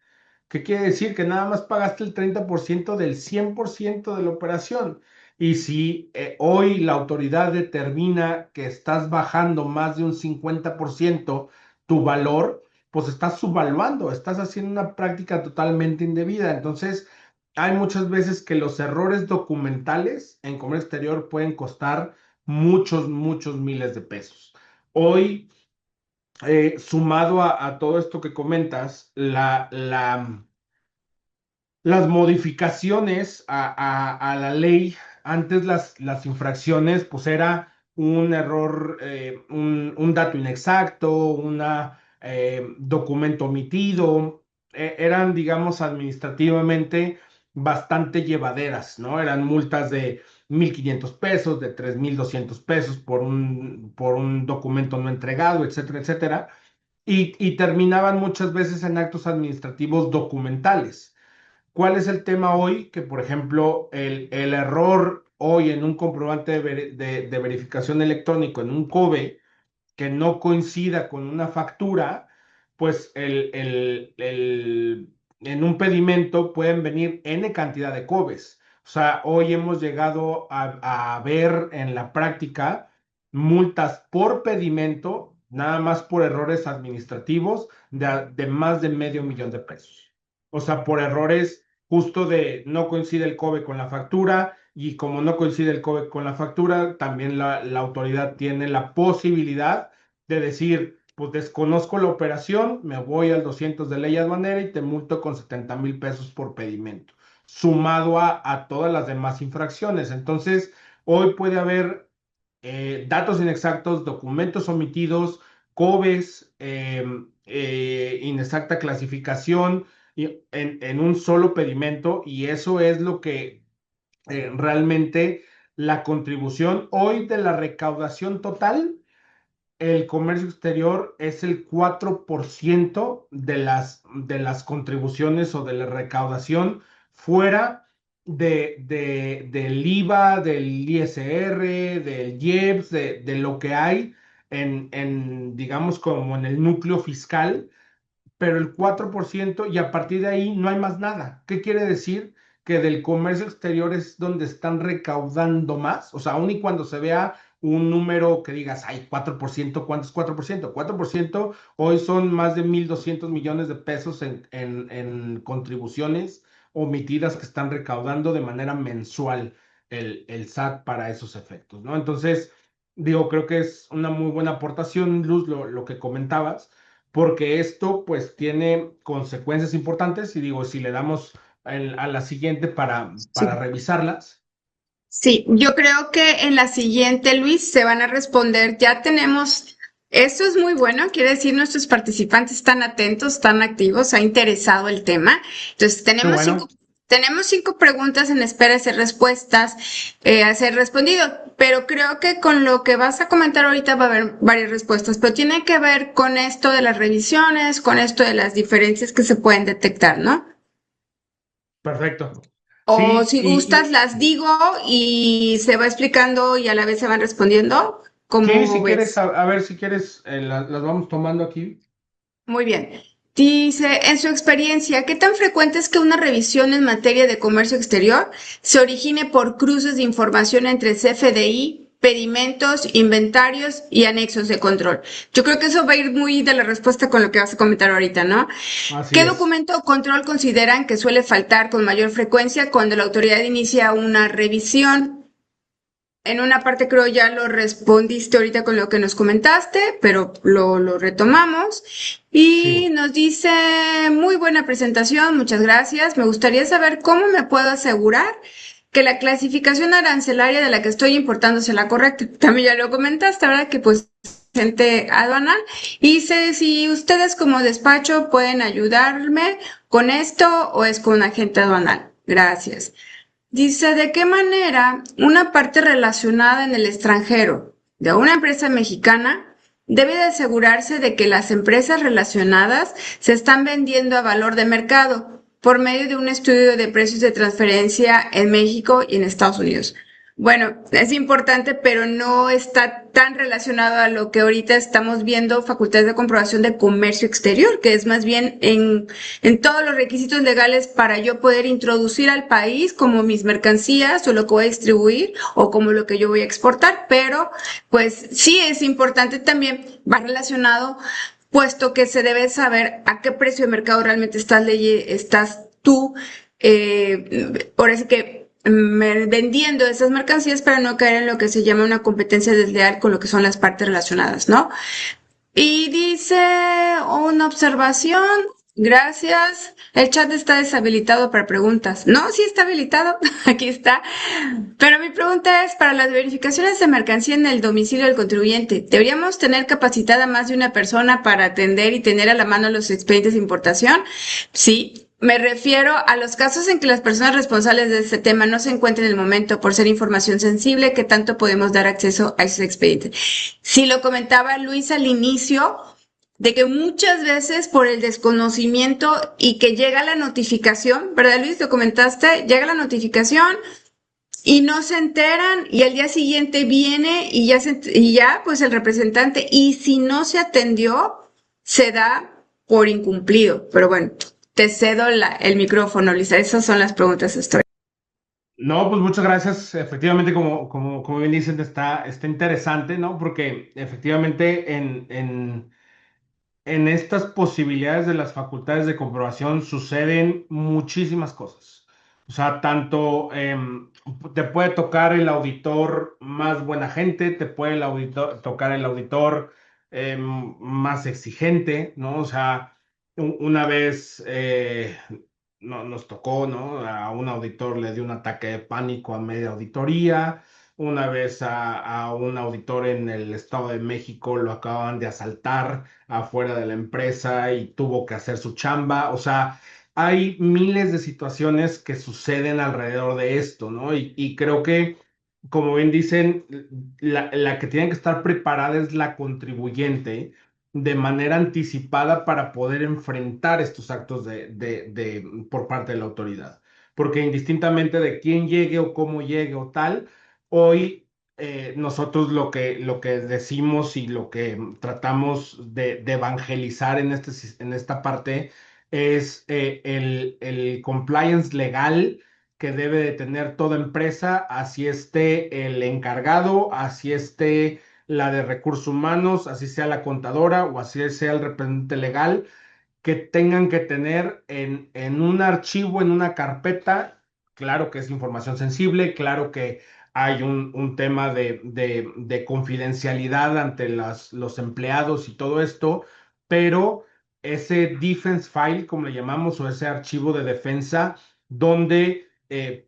Speaker 2: ¿Qué quiere decir? Que nada más pagaste el 30% del 100% de la operación. Y si hoy la autoridad determina que estás bajando más de un 50% tu valor, pues estás subvaluando, estás haciendo una práctica totalmente indebida. Entonces, hay muchas veces que los errores documentales en comercio exterior pueden costar muchos, muchos miles de pesos. Hoy, sumado a todo esto que comentas, las modificaciones a la ley, antes las infracciones, pues era un error, un dato inexacto, un documento omitido, eran, digamos, administrativamente bastante llevaderas, ¿no? Eran multas de 1,500 pesos, de 3,200 pesos por un documento no entregado, etcétera, etcétera, y terminaban muchas veces en actos administrativos documentales. ¿Cuál es el tema hoy? Que, por ejemplo, el error hoy en un comprobante de verificación electrónico, en un COBE, que no coincida con una factura, pues en un pedimento pueden venir N cantidad de COBES. O sea, hoy hemos llegado a ver en la práctica multas por pedimento, nada más por errores administrativos, de más de $500,000. O sea, por errores justo de no coincide el COBE con la factura, y como no coincide el COBE con la factura, también la autoridad tiene la posibilidad de decir, pues desconozco la operación, me voy al 200 de ley aduanera y te multo con 70,000 pesos por pedimento, sumado a todas las demás infracciones. Entonces, hoy puede haber datos inexactos, documentos omitidos, COBES, inexacta clasificación en un solo pedimento, y eso es lo que realmente la contribución hoy de la recaudación total. El comercio exterior es el 4% de las contribuciones o de la recaudación fuera del IVA, del ISR, del IEPS, de lo que hay digamos, como en el núcleo fiscal, pero el 4%, y a partir de ahí no hay más nada. ¿Qué quiere decir? Que del comercio exterior es donde están recaudando más. O sea, aun y cuando se vea un número que digas, ay, 4%, ¿cuánto es 4%? 4% hoy son más de 1,200 millones de pesos en contribuciones omitidas que están recaudando de manera mensual el SAT para esos efectos, ¿no? Entonces, digo, creo que es una muy buena aportación, Luz, lo que comentabas, porque esto pues tiene consecuencias importantes, y digo, si le damos a la siguiente para
Speaker 1: Sí.
Speaker 2: revisarlas.
Speaker 1: Sí, yo creo que en la siguiente, Luis, se van a responder. Ya tenemos, esto es muy bueno, quiere decir nuestros participantes están atentos, están activos, ha interesado el tema. Entonces,
Speaker 2: Qué bueno.
Speaker 1: tenemos 5 preguntas en espera de ser respuestas, a ser respondido, pero creo que con lo que vas a comentar ahorita va a haber varias respuestas, pero tiene que ver con esto de las revisiones, con esto de las diferencias que se pueden detectar, ¿no?
Speaker 2: Perfecto.
Speaker 1: O
Speaker 2: Sí,
Speaker 1: si gustas, las digo y se va explicando y a la vez se van respondiendo.
Speaker 2: sí,
Speaker 1: ¿Cómo
Speaker 2: si quieres,
Speaker 1: ves?
Speaker 2: a ver si quieres, las vamos tomando aquí.
Speaker 1: Muy bien. Dice, en su experiencia, ¿qué tan frecuente es que una revisión en materia de comercio exterior se origine por cruces de información entre CFDI, pedimentos, inventarios y anexos de control? Yo creo que eso va a ir muy de la respuesta con lo que vas a comentar ahorita, ¿no?
Speaker 2: Así
Speaker 1: ¿Qué
Speaker 2: es.
Speaker 1: documento o control consideran que suele faltar con mayor frecuencia cuando la autoridad inicia una revisión? En una parte creo ya lo respondiste ahorita con lo que nos comentaste, pero lo retomamos. Y
Speaker 2: Sí.
Speaker 1: nos dice, muy buena presentación, muchas gracias. Me gustaría saber cómo me puedo asegurar que la clasificación arancelaria de la que estoy importando sea la correcta. También ya lo comentaste, ¿verdad? Que pues gente aduanal. Y sé si ustedes como despacho pueden ayudarme con esto o es con un agente aduanal. Gracias. Dice, ¿de qué manera una parte relacionada en el extranjero de una empresa mexicana debe de asegurarse de que las empresas relacionadas se están vendiendo a valor de mercado por medio de un estudio de precios de transferencia en México y en Estados Unidos? Bueno, es importante, pero no está tan relacionado a lo que ahorita estamos viendo, facultades de comprobación de comercio exterior, que es más bien en todos los requisitos legales para yo poder introducir al país como mis mercancías o lo que voy a distribuir o como lo que yo voy a exportar, pero pues sí es importante también, va relacionado, puesto que se debe saber a qué precio de mercado realmente estás tú, ahora sí que vendiendo esas mercancías para no caer en lo que se llama una competencia desleal con lo que son las partes relacionadas, ¿no? Y dice una observación, gracias. El chat está deshabilitado para preguntas. No, sí está habilitado, aquí está. Pero mi pregunta es, para las verificaciones de mercancía en el domicilio del contribuyente, ¿deberíamos tener capacitada más de una persona para atender y tener a la mano los expedientes de importación? Sí. Me refiero a los casos en que las personas responsables de este tema no se encuentren en el momento por ser información sensible, ¿qué tanto podemos dar acceso a esos expedientes? Sí, lo comentaba Luis al inicio, de que muchas veces por el desconocimiento y que llega la notificación, ¿verdad, Luis? Lo comentaste, llega la notificación y no se enteran y al día siguiente viene y ya pues el representante, y si no se atendió, se da por incumplido. Pero bueno, te cedo el micrófono, Luisa. Esas son las preguntas que estoy.
Speaker 2: No, pues muchas gracias. Efectivamente, como bien dicen, está interesante, ¿no? Porque efectivamente en estas posibilidades de las facultades de comprobación suceden muchísimas cosas. O sea, tanto te puede tocar el auditor más buena gente, te puede tocar el auditor más exigente, ¿no? O sea, una vez nos tocó, ¿no? A un auditor le dio un ataque de pánico a media auditoría. Una vez a un auditor en el Estado de México lo acaban de asaltar afuera de la empresa y tuvo que hacer su chamba. O sea, hay miles de situaciones que suceden alrededor de esto, ¿no? Y creo que, como bien dicen, la que tiene que estar preparada es la contribuyente de manera anticipada para poder enfrentar estos actos por parte de la autoridad. Porque indistintamente de quién llegue o cómo llegue o tal, hoy nosotros lo que decimos y lo que tratamos de evangelizar en esta parte es el compliance legal que debe de tener toda empresa, así esté el encargado, así esté la de recursos humanos, así sea la contadora o así sea el representante legal, que tengan que tener en un archivo, en una carpeta. Claro que es información sensible, claro que hay un tema de confidencialidad ante los empleados y todo esto, pero ese defense file, como le llamamos, o ese archivo de defensa, donde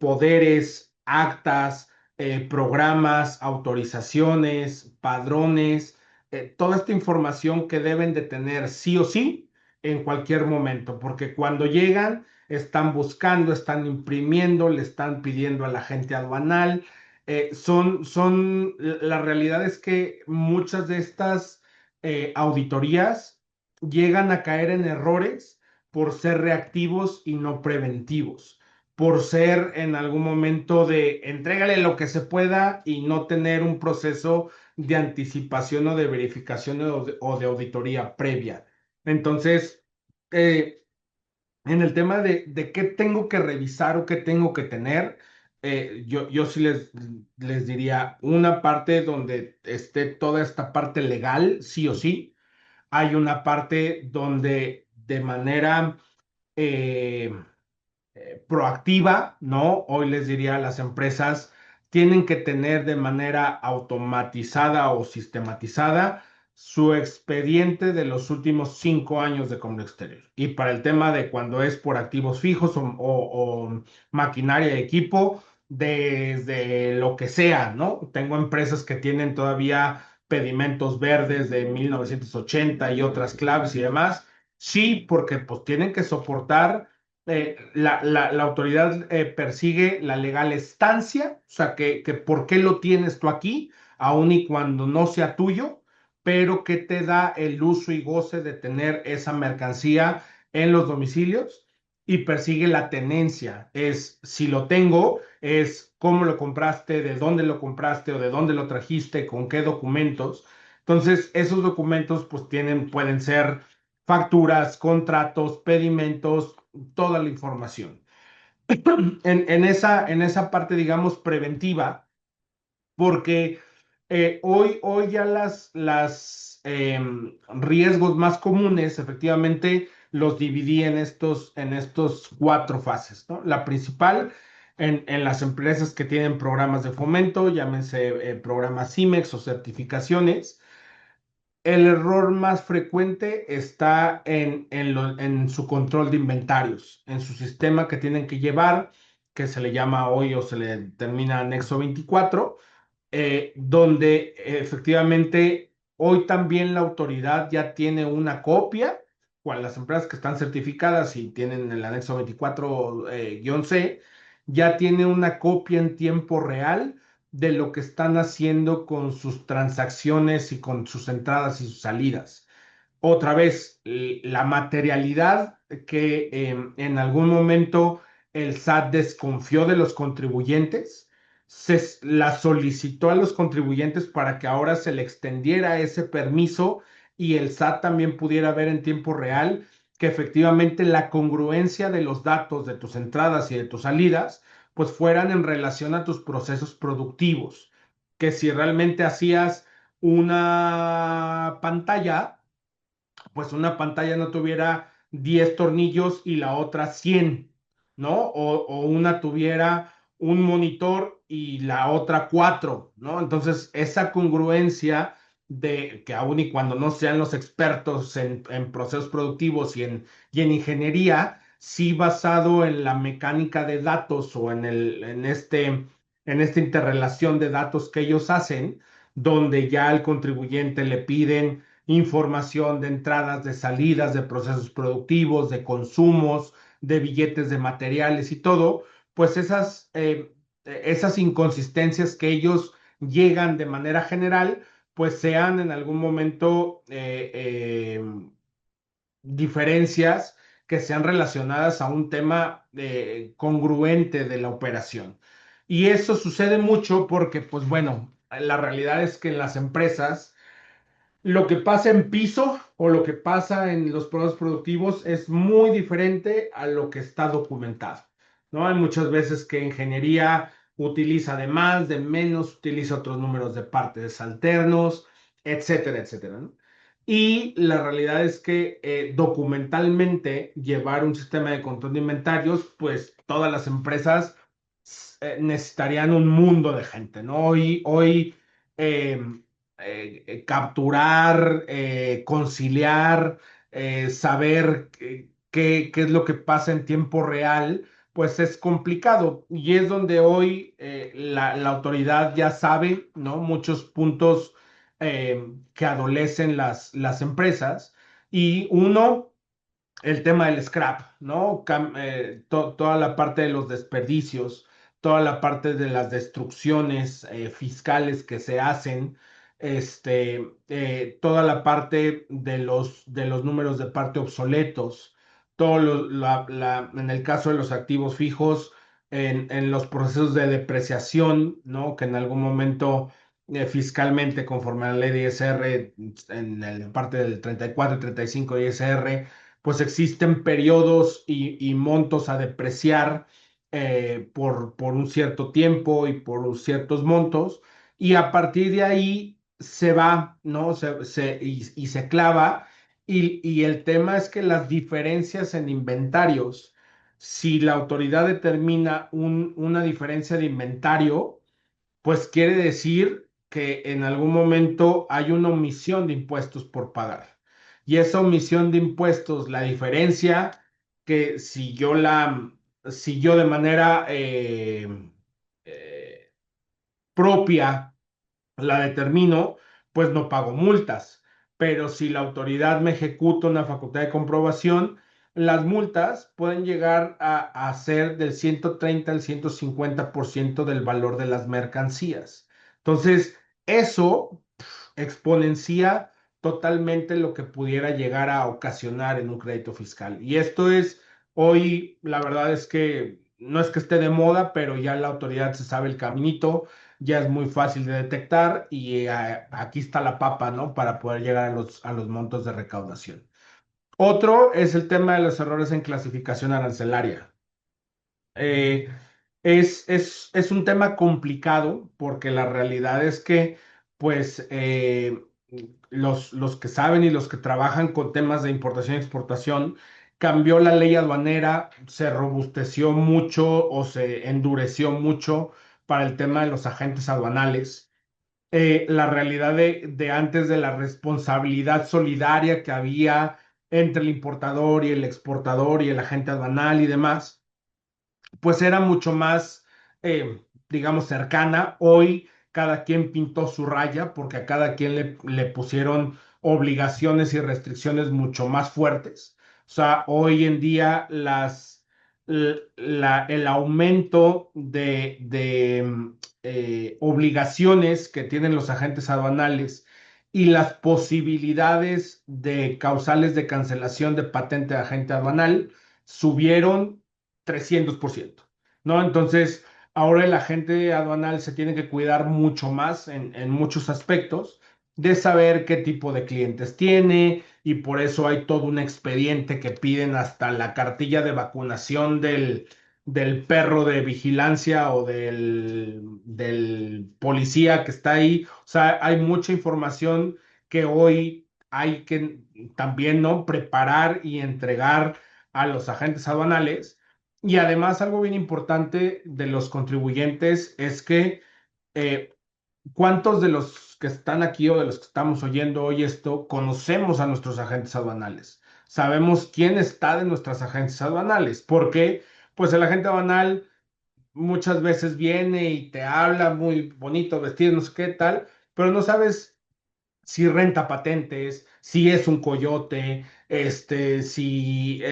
Speaker 2: poderes, actas, programas, autorizaciones, padrones, toda esta información que deben de tener sí o sí en cualquier momento, porque cuando llegan están buscando, están imprimiendo, le están pidiendo a la gente aduanal. La realidad es que muchas de estas auditorías llegan a caer en errores por ser reactivos y no preventivos, por ser en algún momento de entrégale lo que se pueda y no tener un proceso de anticipación o de verificación o de auditoría previa. Entonces, eh, en el tema de qué tengo que revisar o qué tengo que tener, yo sí les diría una parte donde esté toda esta parte legal, sí o sí. Hay una parte donde de manera eh, proactiva, ¿no? Hoy les diría a las empresas, tienen que tener de manera automatizada o sistematizada su expediente de los últimos 5 años de comercio exterior. Y para el tema de cuando es por activos fijos o maquinaria y equipo, desde lo que sea, ¿no? Tengo empresas que tienen todavía pedimentos verdes de 1980 y otras claves y demás. Sí, porque pues tienen que soportar la autoridad persigue la legal estancia, o sea, que por qué lo tienes tú aquí, aun y cuando no sea tuyo, pero que te da el uso y goce de tener esa mercancía en los domicilios, y persigue la tenencia, es si lo tengo, es cómo lo compraste, de dónde lo compraste o de dónde lo trajiste, con qué documentos. Entonces, esos documentos pues pueden ser facturas, contratos, pedimentos, toda la información. En esa parte, digamos, preventiva, porque hoy ya las riesgos más comunes, efectivamente, los dividí en estos 4 fases, ¿no? La principal, en las empresas que tienen programas de fomento, llámense programas CIMEX o certificaciones. El error más frecuente está en su control de inventarios, en su sistema que tienen que llevar, que se le llama hoy o se le determina anexo 24, donde efectivamente hoy también la autoridad ya tiene una copia, cual las empresas que están certificadas y tienen el anexo 24-C, ya tiene una copia en tiempo real de lo que están haciendo con sus transacciones y con sus entradas y sus salidas. Otra vez, la materialidad que en algún momento el SAT desconfió de los contribuyentes, la solicitó a los contribuyentes para que ahora se le extendiera ese permiso y el SAT también pudiera ver en tiempo real que efectivamente la congruencia de los datos de tus entradas y de tus salidas pues fueran en relación a tus procesos productivos, que si realmente hacías una pantalla, pues una pantalla no tuviera 10 tornillos y la otra 100, ¿no? O una tuviera un monitor y la otra 4, ¿no? Entonces, esa congruencia de que aun y cuando no sean los expertos en procesos productivos y en ingeniería, sí basado en la mecánica de datos o en esta interrelación de datos que ellos hacen, donde ya al contribuyente le piden información de entradas, de salidas, de procesos productivos, de consumos, de billetes de materiales y todo, pues esas inconsistencias que ellos llegan de manera general, pues sean en algún momento diferencias que sean relacionadas a un tema congruente de la operación. Y eso sucede mucho porque, pues bueno, la realidad es que en las empresas lo que pasa en piso o lo que pasa en los procesos productivos es muy diferente a lo que está documentado, ¿no? Hay muchas veces que ingeniería utiliza de más, de menos, utiliza otros números de partes alternos, etcétera, etcétera, ¿no? Y la realidad es que documentalmente llevar un sistema de control de inventarios, pues todas las empresas necesitarían un mundo de gente, ¿no? Hoy eh, capturar, conciliar, saber qué es lo que pasa en tiempo real, pues es complicado. Y es donde hoy la autoridad ya sabe, ¿no? Muchos puntos que adolecen las empresas. Y uno, el tema del scrap, ¿no? Toda la parte de los desperdicios, toda la parte de las destrucciones fiscales que se hacen, toda la parte de los números de parte obsoletos, en el caso de los activos fijos, en los procesos de depreciación, ¿no? Que en algún momento fiscalmente, conforme a la ley de ISR, en la parte del 34 y 35 de ISR, pues existen periodos y montos a depreciar por un cierto tiempo y por ciertos montos, y a partir de ahí se va, ¿no? Y se clava, y el tema es que las diferencias en inventarios, si la autoridad determina una diferencia de inventario, pues quiere decir que en algún momento hay una omisión de impuestos por pagar. Y esa omisión de impuestos, la diferencia que si yo de manera eh, propia la determino, pues no pago multas. Pero si la autoridad me ejecuta una facultad de comprobación, las multas pueden llegar a ser del 130 al 150% del valor de las mercancías. Entonces, eso exponencia totalmente lo que pudiera llegar a ocasionar en un crédito fiscal. Y esto es, hoy, la verdad es que no es que esté de moda, pero ya la autoridad se sabe el caminito, ya es muy fácil de detectar y aquí está la papa, ¿no? Para poder llegar a los montos de recaudación. Otro es el tema de los errores en clasificación arancelaria. Eh, es un tema complicado porque la realidad es que, pues, los que saben y los que trabajan con temas de importación y exportación, cambió la ley aduanera, se robusteció mucho o se endureció mucho para el tema de los agentes aduanales. La realidad de antes de la responsabilidad solidaria que había entre el importador y el exportador y el agente aduanal y demás pues era mucho más, digamos, cercana. Hoy cada quien pintó su raya porque a cada quien le pusieron obligaciones y restricciones mucho más fuertes. O sea, hoy en día el aumento de obligaciones que tienen los agentes aduanales y las posibilidades de causales de cancelación de patente de agente aduanal subieron 300%, ¿no? Entonces, ahora el agente aduanal se tiene que cuidar mucho más en muchos aspectos de saber qué tipo de clientes tiene y por eso hay todo un expediente que piden hasta la cartilla de vacunación del perro de vigilancia o del policía que está ahí. O sea, hay mucha información que hoy hay que también, ¿no? Preparar y entregar a los agentes aduanales y además algo bien importante de los contribuyentes es que eh, ¿cuántos de los que están aquí o de los que estamos oyendo hoy esto conocemos a nuestros agentes aduanales? Sabemos quién está de nuestras agentes aduanales, porque pues el agente aduanal muchas veces viene y te habla muy bonito, vestido, no sé qué tal, pero no sabes si renta patentes, si es un coyote, si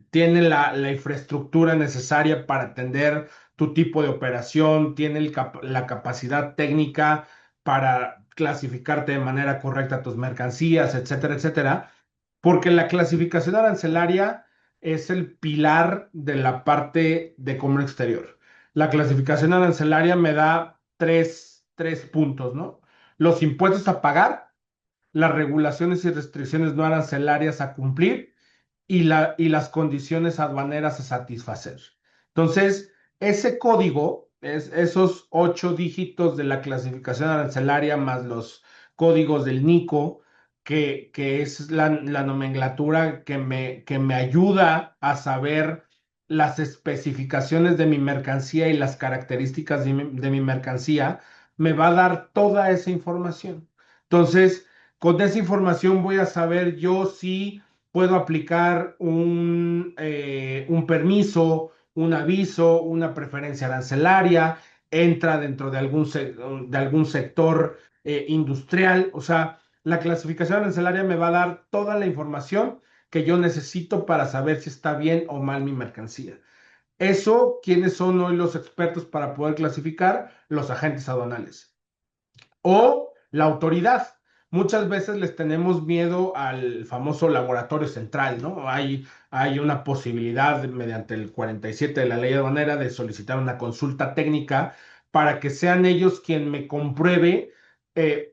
Speaker 2: tiene la infraestructura necesaria para atender tu tipo de operación, tiene la capacidad técnica para clasificarte de manera correcta tus mercancías, etcétera, etcétera, porque la clasificación arancelaria es el pilar de la parte de comercio exterior. La clasificación arancelaria me da tres puntos, ¿no? Los impuestos a pagar, las regulaciones y restricciones no arancelarias a cumplir y las condiciones aduaneras a satisfacer. Entonces, ese código, esos 8 dígitos de la clasificación arancelaria más los códigos del NICO, que es la nomenclatura que me ayuda a saber las especificaciones de mi mercancía y las características de mi mercancía, me va a dar toda esa información. Entonces, con esa información voy a saber yo si puedo aplicar un permiso, un aviso, una preferencia arancelaria, entra dentro de algún sector industrial. O sea, la clasificación arancelaria me va a dar toda la información que yo necesito para saber si está bien o mal mi mercancía. Eso, ¿quiénes son hoy los expertos para poder clasificar? Los agentes aduanales o la autoridad. Muchas veces les tenemos miedo al famoso laboratorio central, ¿no? Hay una posibilidad mediante el 47 de la ley aduanera de solicitar una consulta técnica para que sean ellos quien me compruebe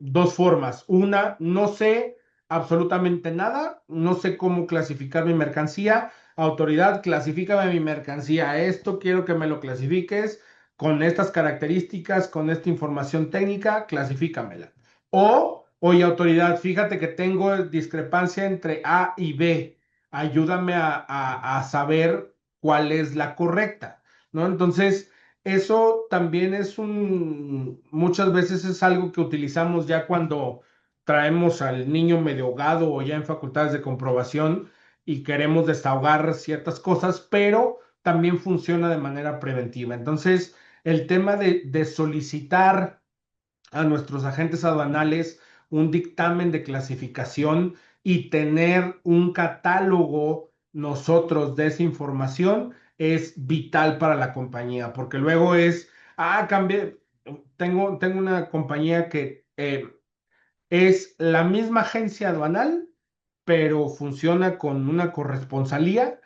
Speaker 2: dos formas. Una, no sé absolutamente nada, no sé cómo clasificar mi mercancía. Autoridad, clasifícame mi mercancía. Esto quiero que me lo clasifiques con estas características, con esta información técnica, clasifícamela. O, oye, autoridad, fíjate que tengo discrepancia entre A y B. Ayúdame a saber cuál es la correcta, ¿no? Entonces, eso también muchas veces es algo que utilizamos ya cuando traemos al niño medio ahogado o ya en facultades de comprobación y queremos desahogar ciertas cosas, pero también funciona de manera preventiva. Entonces, el tema de solicitar a nuestros agentes aduanales un dictamen de clasificación y tener un catálogo nosotros de esa información es vital para la compañía, porque luego cambié, tengo una compañía que es la misma agencia aduanal, pero funciona con una corresponsalía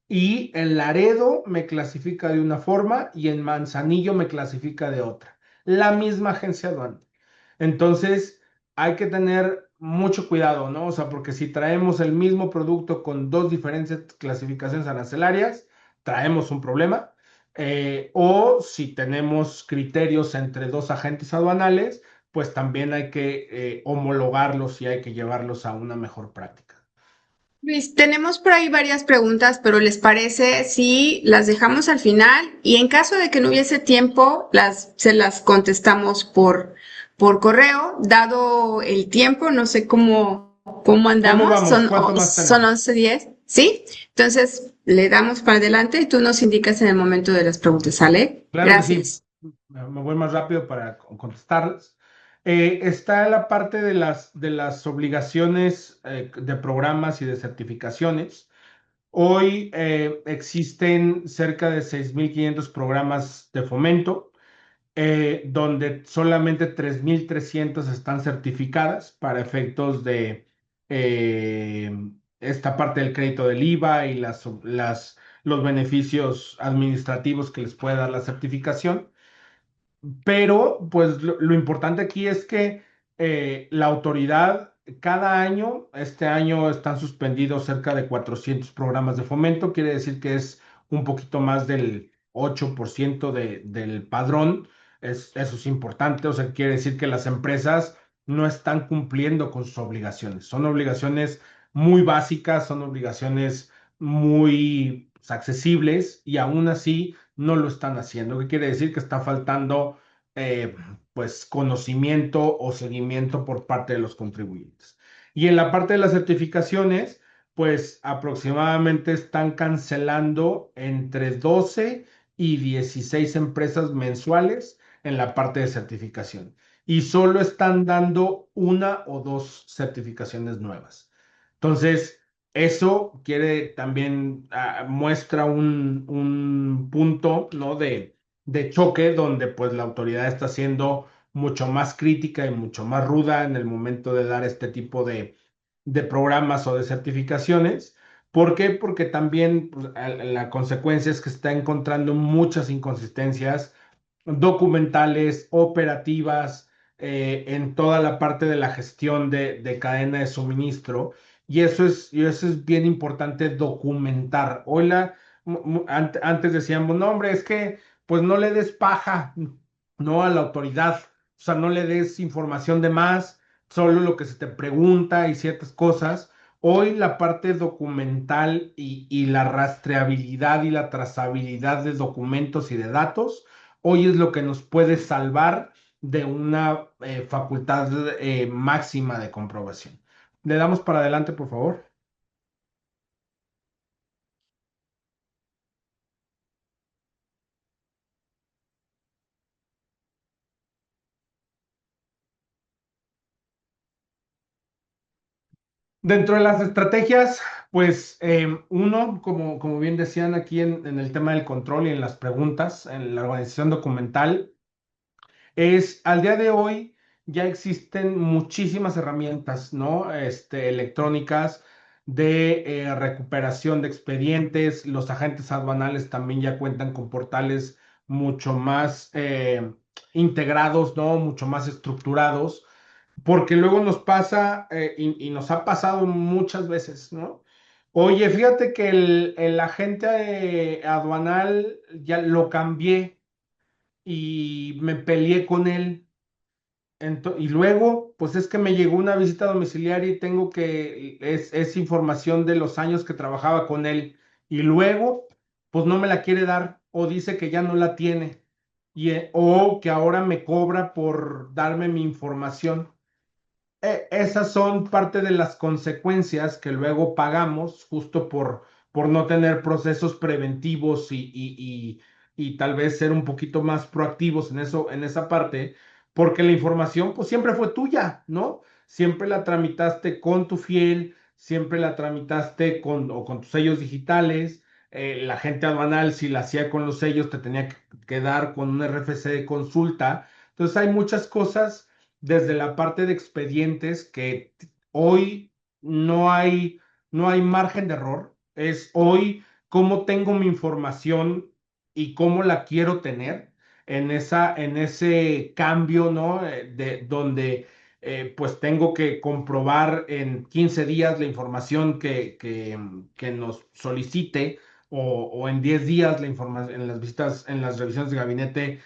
Speaker 2: y en Laredo me clasifica de una forma y en Manzanillo me clasifica de otra. La misma agencia aduanal. Entonces, hay que tener mucho cuidado, ¿no? O sea, porque si traemos el mismo producto con dos diferentes clasificaciones arancelarias, traemos un problema. O si tenemos criterios entre dos agentes aduanales, pues también hay que homologarlos y hay que llevarlos a una mejor práctica.
Speaker 1: Luis, tenemos por ahí varias preguntas, pero ¿les parece si las dejamos al final? Y en caso de que no hubiese tiempo, se las contestamos por correo, dado el tiempo, no sé cómo
Speaker 2: ¿Cómo
Speaker 1: andamos,
Speaker 2: vamos? ¿Cuánto más
Speaker 1: son
Speaker 2: tenemos?
Speaker 1: 11:10, ¿sí? Entonces, le damos para adelante y tú nos indicas en el momento de las preguntas, ¿sale?
Speaker 2: Claro que sí.
Speaker 1: Gracias.
Speaker 2: Me voy más rápido para contestarlas. Está la parte de las obligaciones de programas y de certificaciones. Hoy existen cerca de 6.500 programas de fomento, donde solamente 3.300 están certificadas para efectos de eh, esta parte del crédito del IVA y los beneficios administrativos que les puede dar la certificación. Pero, pues lo importante aquí es que la autoridad cada año, este año están suspendidos cerca de 400 programas de fomento, quiere decir que es un poquito más del 8% del padrón. Eso es importante, o sea, quiere decir que las empresas no están cumpliendo con sus obligaciones. Son obligaciones muy básicas, son obligaciones muy pues, accesibles y aún así no lo están haciendo. ¿Qué quiere decir? Que está faltando eh, pues conocimiento o seguimiento por parte de los contribuyentes. Y en la parte de las certificaciones, pues aproximadamente están cancelando entre 12 y 16 empresas mensuales en la parte de certificación. Y solo están dando una o dos certificaciones nuevas. Entonces, eso quiere también muestra un punto, ¿no? de choque donde pues la autoridad está siendo mucho más crítica y mucho más ruda en el momento de dar este tipo de programas o de certificaciones. ¿Por qué? Porque también pues, la consecuencia es que está encontrando muchas inconsistencias documentales, operativas, en toda la parte de la gestión de cadena de suministro. Y eso es bien importante documentar. Hoy antes decíamos, no, hombre, es que pues no le des paja, no a la autoridad, o sea, no le des información de más, solo lo que se te pregunta y ciertas cosas. Hoy la parte documental y la rastreabilidad y la trazabilidad de documentos y de datos, hoy es lo que nos puede salvar de una facultad máxima de comprobación. Le damos para adelante, por favor. Dentro de las estrategias, pues uno, como bien decían aquí en el tema del control y en las preguntas, en la organización documental, al día de hoy ya existen muchísimas herramientas, ¿no? Electrónicas de recuperación de expedientes. Los agentes aduanales también ya cuentan con portales mucho más integrados, ¿no? Mucho más estructurados porque luego nos pasa y nos ha pasado muchas veces, ¿no? Oye, fíjate que el agente aduanal ya lo cambié y me peleé con él. Y luego, pues es que me llegó una visita domiciliaria y es información de los años que trabajaba con él. Y luego, pues no me la quiere dar o dice que ya no la tiene. O que ahora me cobra por darme mi información. Esas son parte de las consecuencias que luego pagamos justo por no tener procesos preventivos y tal vez ser un poquito más proactivos en eso, en esa parte, porque la información pues siempre fue tuya, ¿no? Siempre la tramitaste con tu fiel, siempre la tramitaste o con tus sellos digitales. La gente aduanal, si la hacía con los sellos, te tenía que dar con un RFC de consulta. Entonces hay muchas cosas desde la parte de expedientes que hoy no hay, no hay margen de error. Es hoy cómo tengo mi información y cómo la quiero tener en ese cambio, ¿no? De donde pues tengo que comprobar en 15 días la información que nos solicite o en 10 días la información, en las visitas, en las revisiones de gabinete,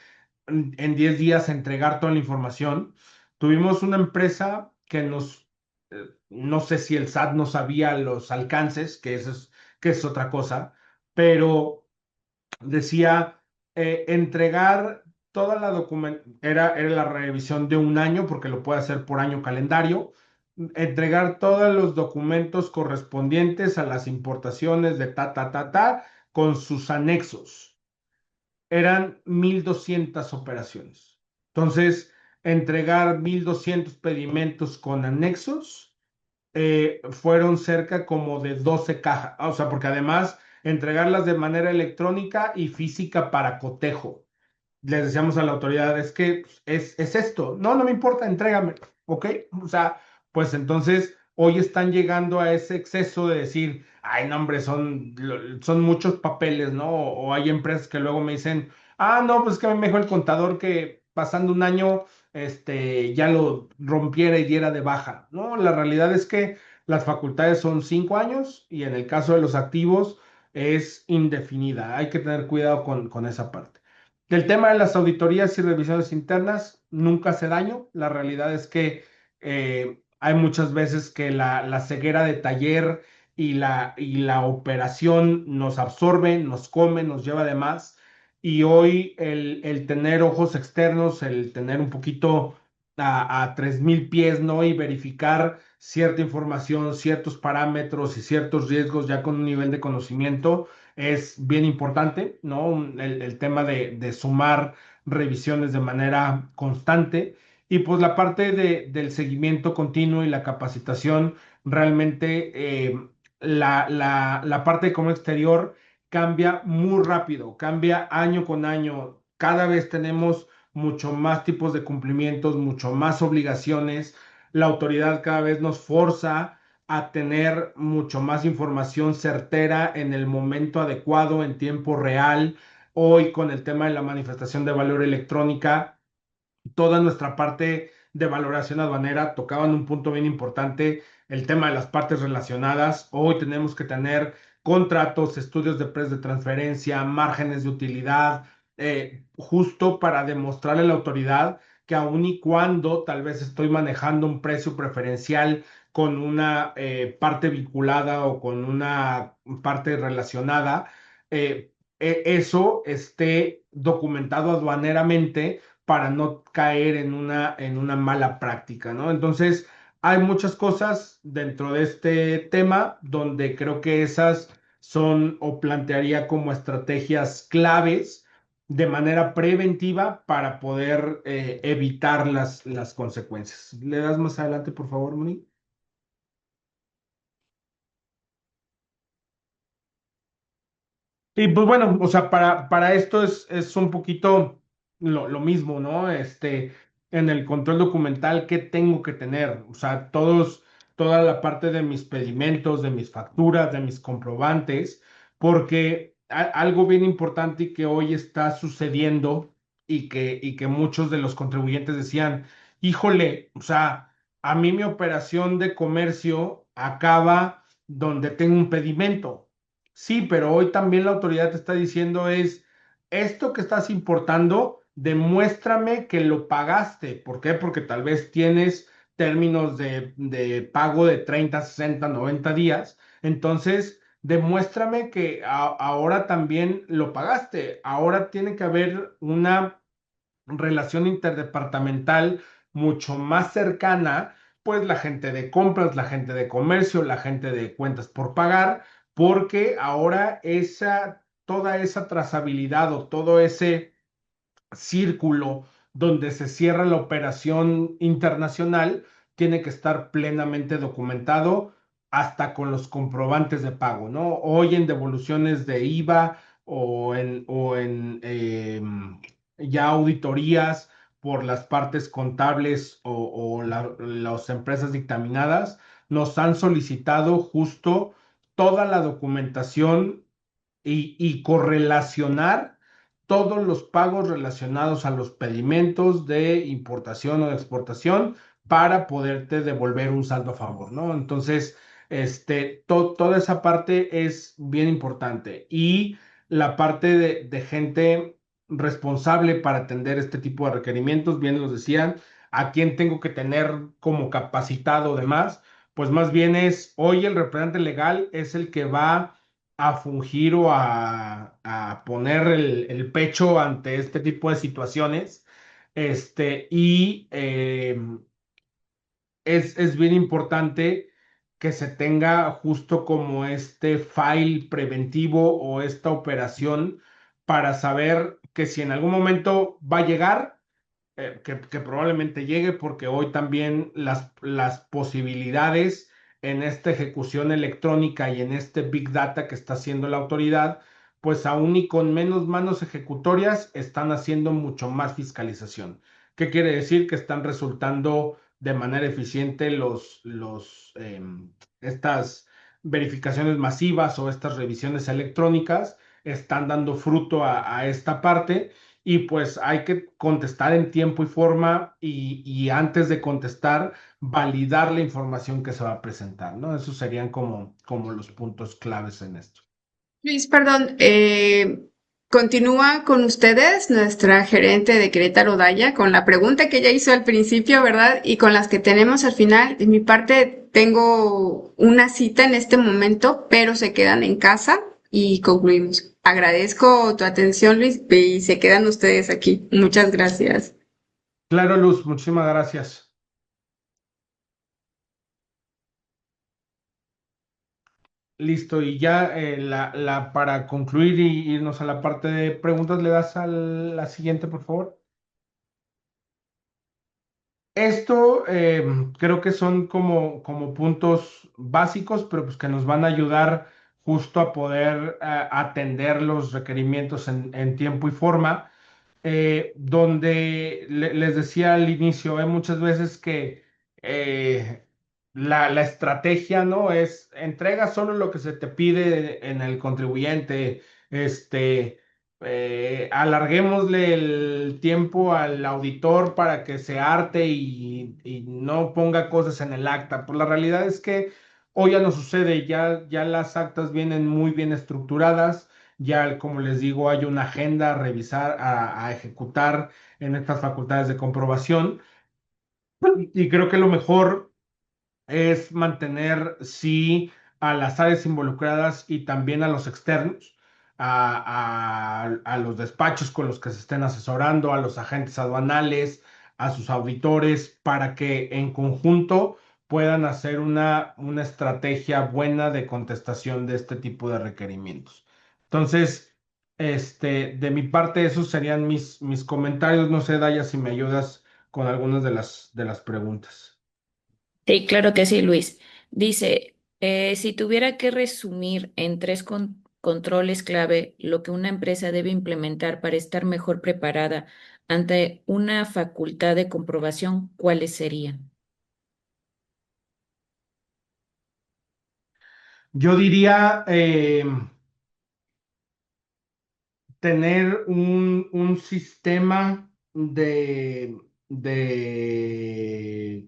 Speaker 2: en 10 días entregar toda la información. Tuvimos una empresa que no sé si el SAT no sabía los alcances, que es otra cosa, pero decía entregar toda la documentación, era la revisión de un año, porque lo puede hacer por año calendario, entregar todos los documentos correspondientes a las importaciones de con sus anexos. Eran 1,200 operaciones. Entonces, entregar 1,200 pedimentos con anexos fueron cerca como de 12 cajas, o sea, porque además entregarlas de manera electrónica y física para cotejo. Les decíamos a la autoridad, es que es esto, no, no me importa, entrégame, ¿ok? O sea, pues entonces hoy están llegando a ese exceso de decir, ay, no, hombre, son muchos papeles, ¿no? O hay empresas que luego me dicen, ah, no, pues que a mí me dijo el contador que pasando un año, ya lo rompiera y diera de baja, ¿no? La realidad es que las facultades son 5 años y en el caso de los activos es indefinida. Hay que tener cuidado con esa parte. El tema de las auditorías y revisiones internas nunca hace daño. La realidad es que hay muchas veces que la ceguera de taller y la operación nos absorbe, nos come, nos lleva de más. Y hoy el tener ojos externos, el tener un poquito a 3,000 pies, ¿no? Y verificar cierta información, ciertos parámetros y ciertos riesgos ya con un nivel de conocimiento es bien importante, ¿no? El tema de sumar revisiones de manera constante y pues la parte del seguimiento continuo y la capacitación, realmente la parte de comercio exterior cambia muy rápido, cambia año con año. Cada vez tenemos mucho más tipos de cumplimientos, mucho más obligaciones. La autoridad cada vez nos forza a tener mucho más información certera en el momento adecuado, en tiempo real. Hoy con el tema de la manifestación de valor electrónica, toda nuestra parte de valoración aduanera tocaban un punto bien importante, el tema de las partes relacionadas. Hoy tenemos que tener contratos, estudios de precios de transferencia, márgenes de utilidad, justo para demostrarle a la autoridad que aun y cuando tal vez estoy manejando un precio preferencial con una parte vinculada o con una parte relacionada, eso esté documentado aduaneramente para no caer en una mala práctica, ¿no? Entonces, hay muchas cosas dentro de este tema donde creo que esas son o plantearía como estrategias claves de manera preventiva para poder evitar las consecuencias. ¿Le das más adelante, por favor, Moni? Y pues bueno, o sea, para esto es un poquito lo mismo, ¿no? En el control documental, ¿qué tengo que tener? O sea, toda la parte de mis pedimentos, de mis facturas, de mis comprobantes, porque algo bien importante y que hoy está sucediendo y que muchos de los contribuyentes decían, híjole, o sea, a mí mi operación de comercio acaba donde tengo un pedimento. Sí, pero hoy también la autoridad te está diciendo es, esto que estás importando, demuéstrame que lo pagaste. ¿Por qué? Porque tal vez tienes términos de pago de 30, 60, 90 días. Entonces, demuéstrame que ahora también lo pagaste. Ahora tiene que haber una relación interdepartamental mucho más cercana, pues la gente de compras, la gente de comercio, la gente de cuentas por pagar, porque ahora toda esa trazabilidad o todo ese círculo donde se cierra la operación internacional tiene que estar plenamente documentado hasta con los comprobantes de pago, ¿no? Hoy en devoluciones de IVA o en ya auditorías por las partes contables o las empresas dictaminadas, nos han solicitado justo toda la documentación y correlacionar todos los pagos relacionados a los pedimentos de importación o de exportación para poderte devolver un saldo a favor, ¿no? Entonces, toda esa parte es bien importante y la parte de gente responsable para atender este tipo de requerimientos, bien los decían, a quién tengo que tener como capacitado demás, pues más bien es hoy el representante legal es el que va a fungir o a poner el pecho ante este tipo de situaciones. Es bien importante que se tenga justo como este file preventivo o esta operación para saber que si en algún momento va a llegar, que probablemente llegue porque hoy también las posibilidades en esta ejecución electrónica y en este Big Data que está haciendo la autoridad, pues aún y con menos manos ejecutorias están haciendo mucho más fiscalización. ¿Qué quiere decir? Que están resultando de manera eficiente estas verificaciones masivas o estas revisiones electrónicas, están dando fruto a esta parte y pues hay que contestar en tiempo y forma y antes de contestar, validar la información que se va a presentar, ¿no? Esos serían como los puntos claves en esto.
Speaker 1: Luis, perdón, continúa con ustedes nuestra gerente de Querétaro, Daya, con la pregunta que ella hizo al principio, ¿verdad? Y con las que tenemos al final. De mi parte, tengo una cita en este momento, pero se quedan en casa y concluimos. Agradezco tu atención, Luis, y se quedan ustedes aquí. Muchas gracias.
Speaker 2: Claro, Luz, muchísimas gracias. Listo, y ya para concluir y irnos a la parte de preguntas, ¿le das a la siguiente, por favor? Esto creo que son como puntos básicos, pero pues que nos van a ayudar justo a poder atender los requerimientos en tiempo y forma. Donde les decía al inicio, hay muchas veces que eh, la estrategia, ¿no? Es entrega solo lo que se te pide en el contribuyente, alarguémosle el tiempo al auditor para que se harte y no ponga cosas en el acta. Pues la realidad es que hoy ya no sucede, ya las actas vienen muy bien estructuradas, ya como les digo, hay una agenda a revisar, a ejecutar en estas facultades de comprobación y creo que lo mejor es mantener, sí, a las áreas involucradas y también a los externos, a los despachos con los que se estén asesorando, a los agentes aduanales, a sus auditores, para que en conjunto puedan hacer una estrategia buena de contestación de este tipo de requerimientos. Entonces, de mi parte, esos serían mis comentarios. No sé, Daya, si me ayudas con algunas de las preguntas.
Speaker 4: Sí, claro que sí, Luis. Dice, si tuviera que resumir en tres controles clave lo que una empresa debe implementar para estar mejor preparada ante una facultad de comprobación, ¿cuáles serían?
Speaker 2: Yo diría tener un sistema de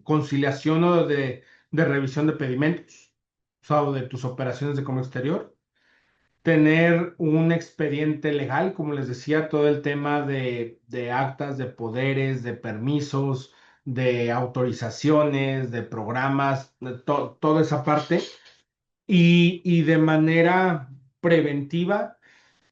Speaker 2: conciliación o de revisión de pedimentos, o sea, o de tus operaciones de comercio exterior. Tener un expediente legal, como les decía, todo el tema de actas, de poderes, de permisos, de autorizaciones, de programas, toda esa parte. Y de manera preventiva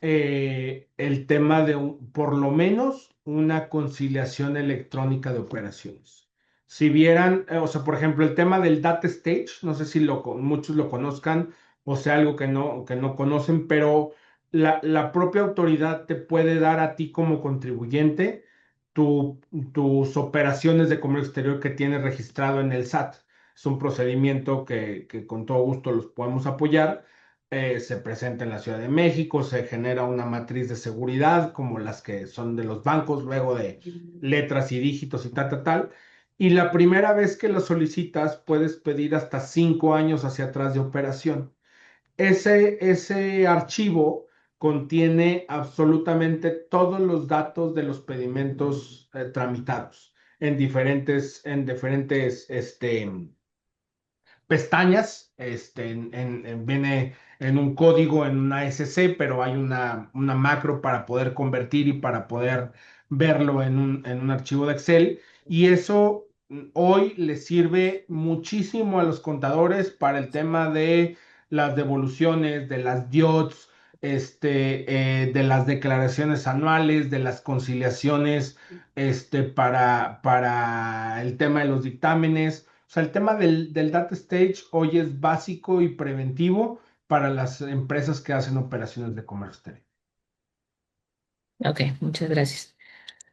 Speaker 2: el tema de por lo menos una conciliación electrónica de operaciones. Si vieran, o sea, por ejemplo, el tema del data stage, no sé si muchos lo conozcan o sea algo que no conocen, pero la propia autoridad te puede dar a ti como contribuyente tus operaciones de comercio exterior que tienes registrado en el SAT. es un procedimiento que con todo gusto los podemos apoyar. Se presenta en la Ciudad de México, se genera una matriz de seguridad como las que son de los bancos, luego de letras y dígitos y tal, tal, tal. Y la primera vez que lo solicitas, puedes pedir hasta 5 años hacia atrás de operación. Ese archivo contiene absolutamente todos los datos de los pedimentos tramitados en diferentes pestañas, viene en un código, en una SC, pero hay una macro para poder convertir y para poder verlo en un archivo de Excel. Y eso hoy le sirve muchísimo a los contadores para el tema de las devoluciones, de las DIOTs, de las declaraciones anuales, de las conciliaciones, para el tema de los dictámenes. O sea, el tema del data stage hoy es básico y preventivo para las empresas que hacen operaciones de comercio exterior.
Speaker 4: Ok, muchas gracias.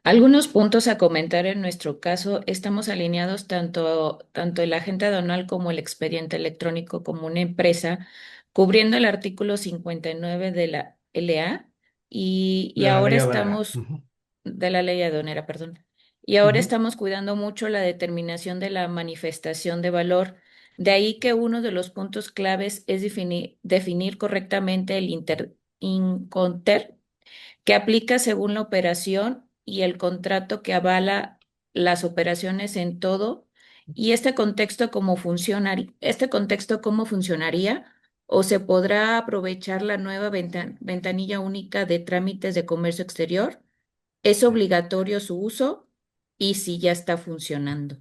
Speaker 4: Algunos puntos a comentar en nuestro caso, estamos alineados tanto el agente aduanal como el expediente electrónico como una empresa, cubriendo el artículo 59 de la LA y
Speaker 2: De la
Speaker 4: ahora
Speaker 2: ley aduanera.
Speaker 4: estamos,
Speaker 2: Ujú,
Speaker 4: de la ley aduanera, perdón, y ahora
Speaker 2: ujú.
Speaker 4: estamos cuidando mucho la determinación de la manifestación de valor. De ahí que uno de los puntos claves es definir correctamente el inconter que aplica según la operación y el contrato que avala las operaciones en todo. Y este contexto cómo funcionaría o se podrá aprovechar la nueva ventanilla única de trámites de comercio exterior. ¿Es obligatorio su uso? Y si ya está funcionando.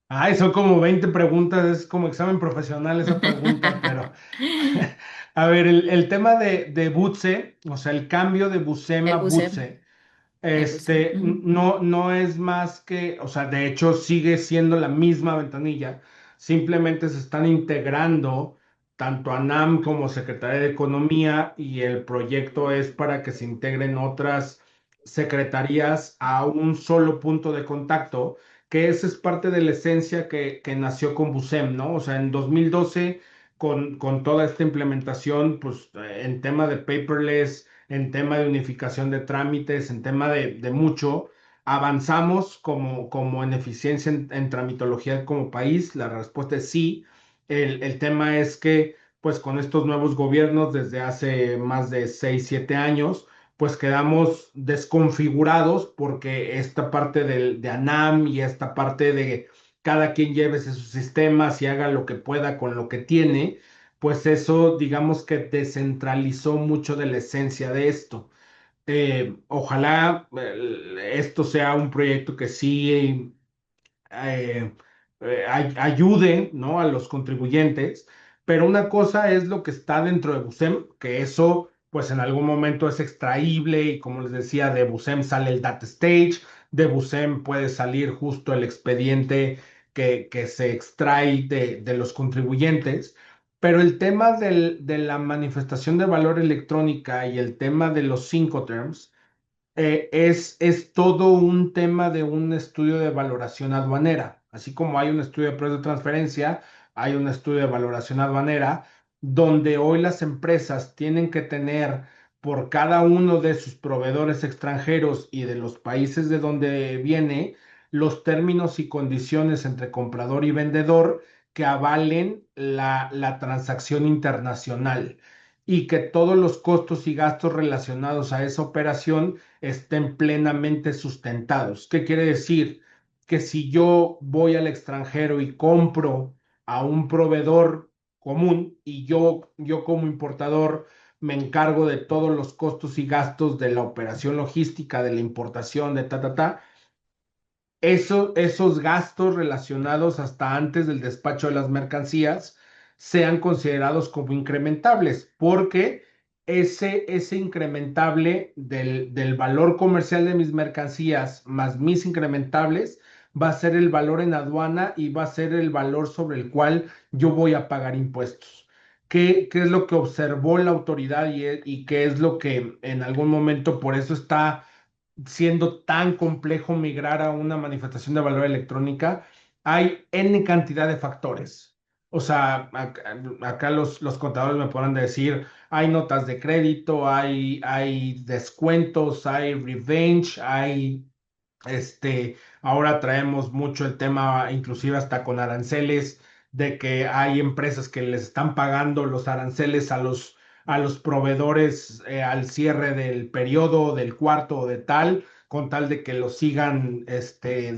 Speaker 2: Ay, son como 20 preguntas, es como examen profesional esa pregunta, pero a ver, el tema de BUTSE, o sea, el cambio de BUSEM
Speaker 4: El
Speaker 2: a
Speaker 4: BUSEP,
Speaker 2: BUTSE.
Speaker 4: el BUSEP. Ujú.
Speaker 2: No es más que, o sea, de hecho sigue siendo la misma ventanilla, simplemente se están integrando tanto ANAM como Secretaría de Economía y el proyecto es para que se integren otras secretarías a un solo punto de contacto, que esa es parte de la esencia que nació con BUSEM, ¿no? O sea, en 2012, con toda esta implementación, pues en tema de paperless, en tema de unificación de trámites, en tema de mucho. ¿Avanzamos como en eficiencia en tramitología como país? La respuesta es sí. El tema es que, pues con estos nuevos gobiernos desde hace más de 6 7 años, pues quedamos desconfigurados porque esta parte de ANAM y esta parte de cada quien llévese sus sistemas y haga lo que pueda con lo que tiene, pues eso digamos que descentralizó mucho de la esencia de esto. Ojalá esto sea un proyecto que sí eh, ayude, ¿no? A los contribuyentes, pero una cosa es lo que está dentro de BUSEM, que eso pues en algún momento es extraíble y como les decía, de BUSEM sale el data stage, de BUSEM puede salir justo el expediente que se extrae de los contribuyentes. Pero el tema de la manifestación de valor electrónica y el tema de los cinco terms, es todo un tema de un estudio de valoración aduanera. Así como hay un estudio de precio de transferencia, hay un estudio de valoración aduanera, donde hoy las empresas tienen que tener por cada uno de sus proveedores extranjeros y de los países de donde viene los términos y condiciones entre comprador y vendedor que avalen la transacción internacional y que todos los costos y gastos relacionados a esa operación estén plenamente sustentados. ¿Qué quiere decir? Que si yo voy al extranjero y compro a un proveedor común y yo como importador me encargo de todos los costos y gastos de la operación logística, de la importación, de esos gastos relacionados hasta antes del despacho de las mercancías sean considerados como incrementables, porque ese incrementable del valor comercial de mis mercancías más mis incrementables va a ser el valor en aduana y va a ser el valor sobre el cual yo voy a pagar impuestos. ¿Qué es lo que observó la autoridad y qué es lo que en algún momento por eso está siendo tan complejo migrar a una manifestación de valor electrónica? hay N cantidad de factores. O sea, acá los contadores me podrán decir, hay notas de crédito, hay descuentos, hay revenge, hay ahora traemos mucho el tema, inclusive hasta con aranceles, de que hay empresas que les están pagando los aranceles a los proveedores al cierre del periodo, del cuarto o de tal, con tal de que los sigan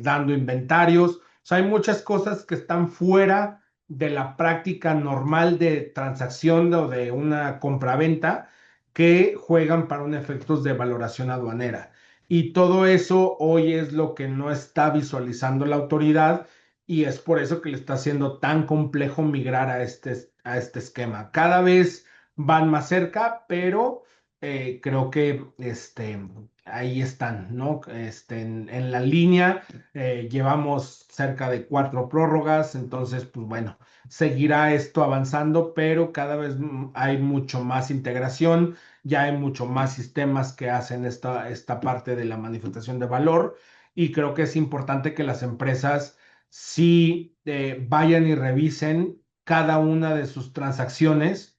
Speaker 2: dando inventarios. O sea, hay muchas cosas que están fuera de la práctica normal de transacción o de una compraventa que juegan para un efectos de valoración aduanera. Y todo eso hoy es lo que no está visualizando la autoridad y es por eso que le está haciendo tan complejo migrar a este esquema. Cada vez van más cerca, pero creo que ahí están, ¿no? En la línea llevamos cerca de 4 prórrogas, entonces, pues bueno, seguirá esto avanzando, pero cada vez hay mucho más integración, ya hay mucho más sistemas que hacen esta parte de la manifestación de valor y creo que es importante que las empresas sí vayan y revisen cada una de sus transacciones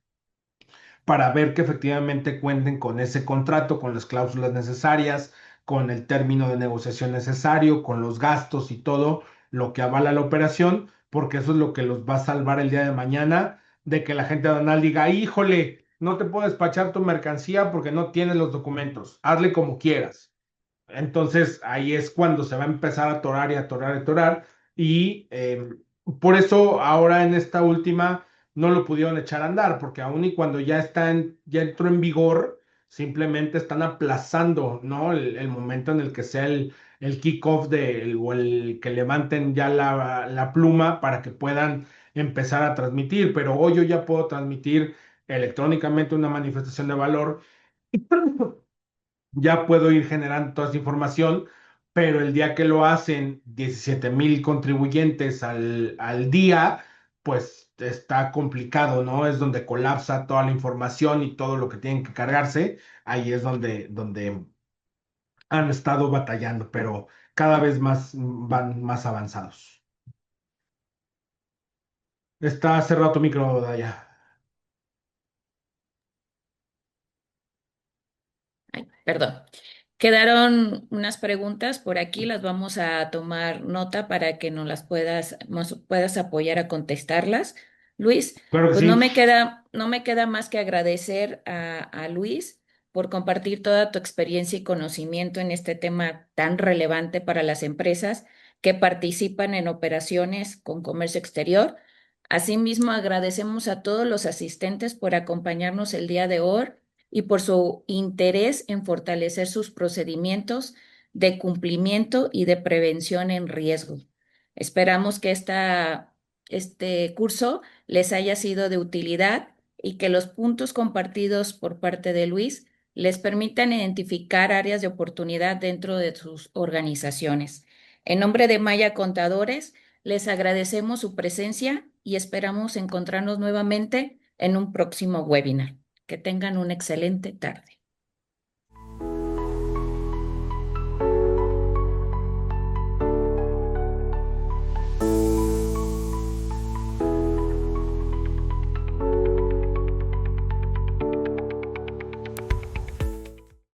Speaker 2: para ver que efectivamente cuenten con ese contrato, con las cláusulas necesarias, con el término de negociación necesario, con los gastos y todo lo que avala la operación, porque eso es lo que los va a salvar el día de mañana de que la gente aduanal diga, híjole, no te puedo despachar tu mercancía porque no tienes los documentos, hazle como quieras. Entonces ahí es cuando se va a empezar a atorar y atorar y atorar. Y por eso ahora en esta última no lo pudieron echar a andar, porque aún y cuando ya entró en vigor, simplemente están aplazando, ¿no? El momento en el que sea el kickoff o el que levanten ya la pluma para que puedan empezar a transmitir. Pero hoy yo ya puedo transmitir electrónicamente una manifestación de valor, ya puedo ir generando toda esa información, pero el día que lo hacen 17,000 contribuyentes al día, pues está complicado, ¿no? Es donde colapsa toda la información y todo lo que tienen que cargarse. Ahí es donde han estado batallando, pero cada vez más van más avanzados. Está cerrado tu micro, Daya.
Speaker 4: Ay, perdón. Quedaron unas preguntas por aquí, las vamos a tomar nota para que nos puedas apoyar a contestarlas. Luis,
Speaker 2: Claro que
Speaker 4: pues
Speaker 2: sí.
Speaker 4: no me queda más que agradecer a Luis por compartir toda tu experiencia y conocimiento en este tema tan relevante para las empresas que participan en operaciones con comercio exterior. Asimismo, agradecemos a todos los asistentes por acompañarnos el día de hoy y por su interés en fortalecer sus procedimientos de cumplimiento y de prevención en riesgo. Esperamos que este curso les haya sido de utilidad y que los puntos compartidos por parte de Luis les permitan identificar áreas de oportunidad dentro de sus organizaciones. En nombre de Maya Contadores, les agradecemos su presencia y esperamos encontrarnos nuevamente en un próximo webinar. Que tengan una excelente tarde.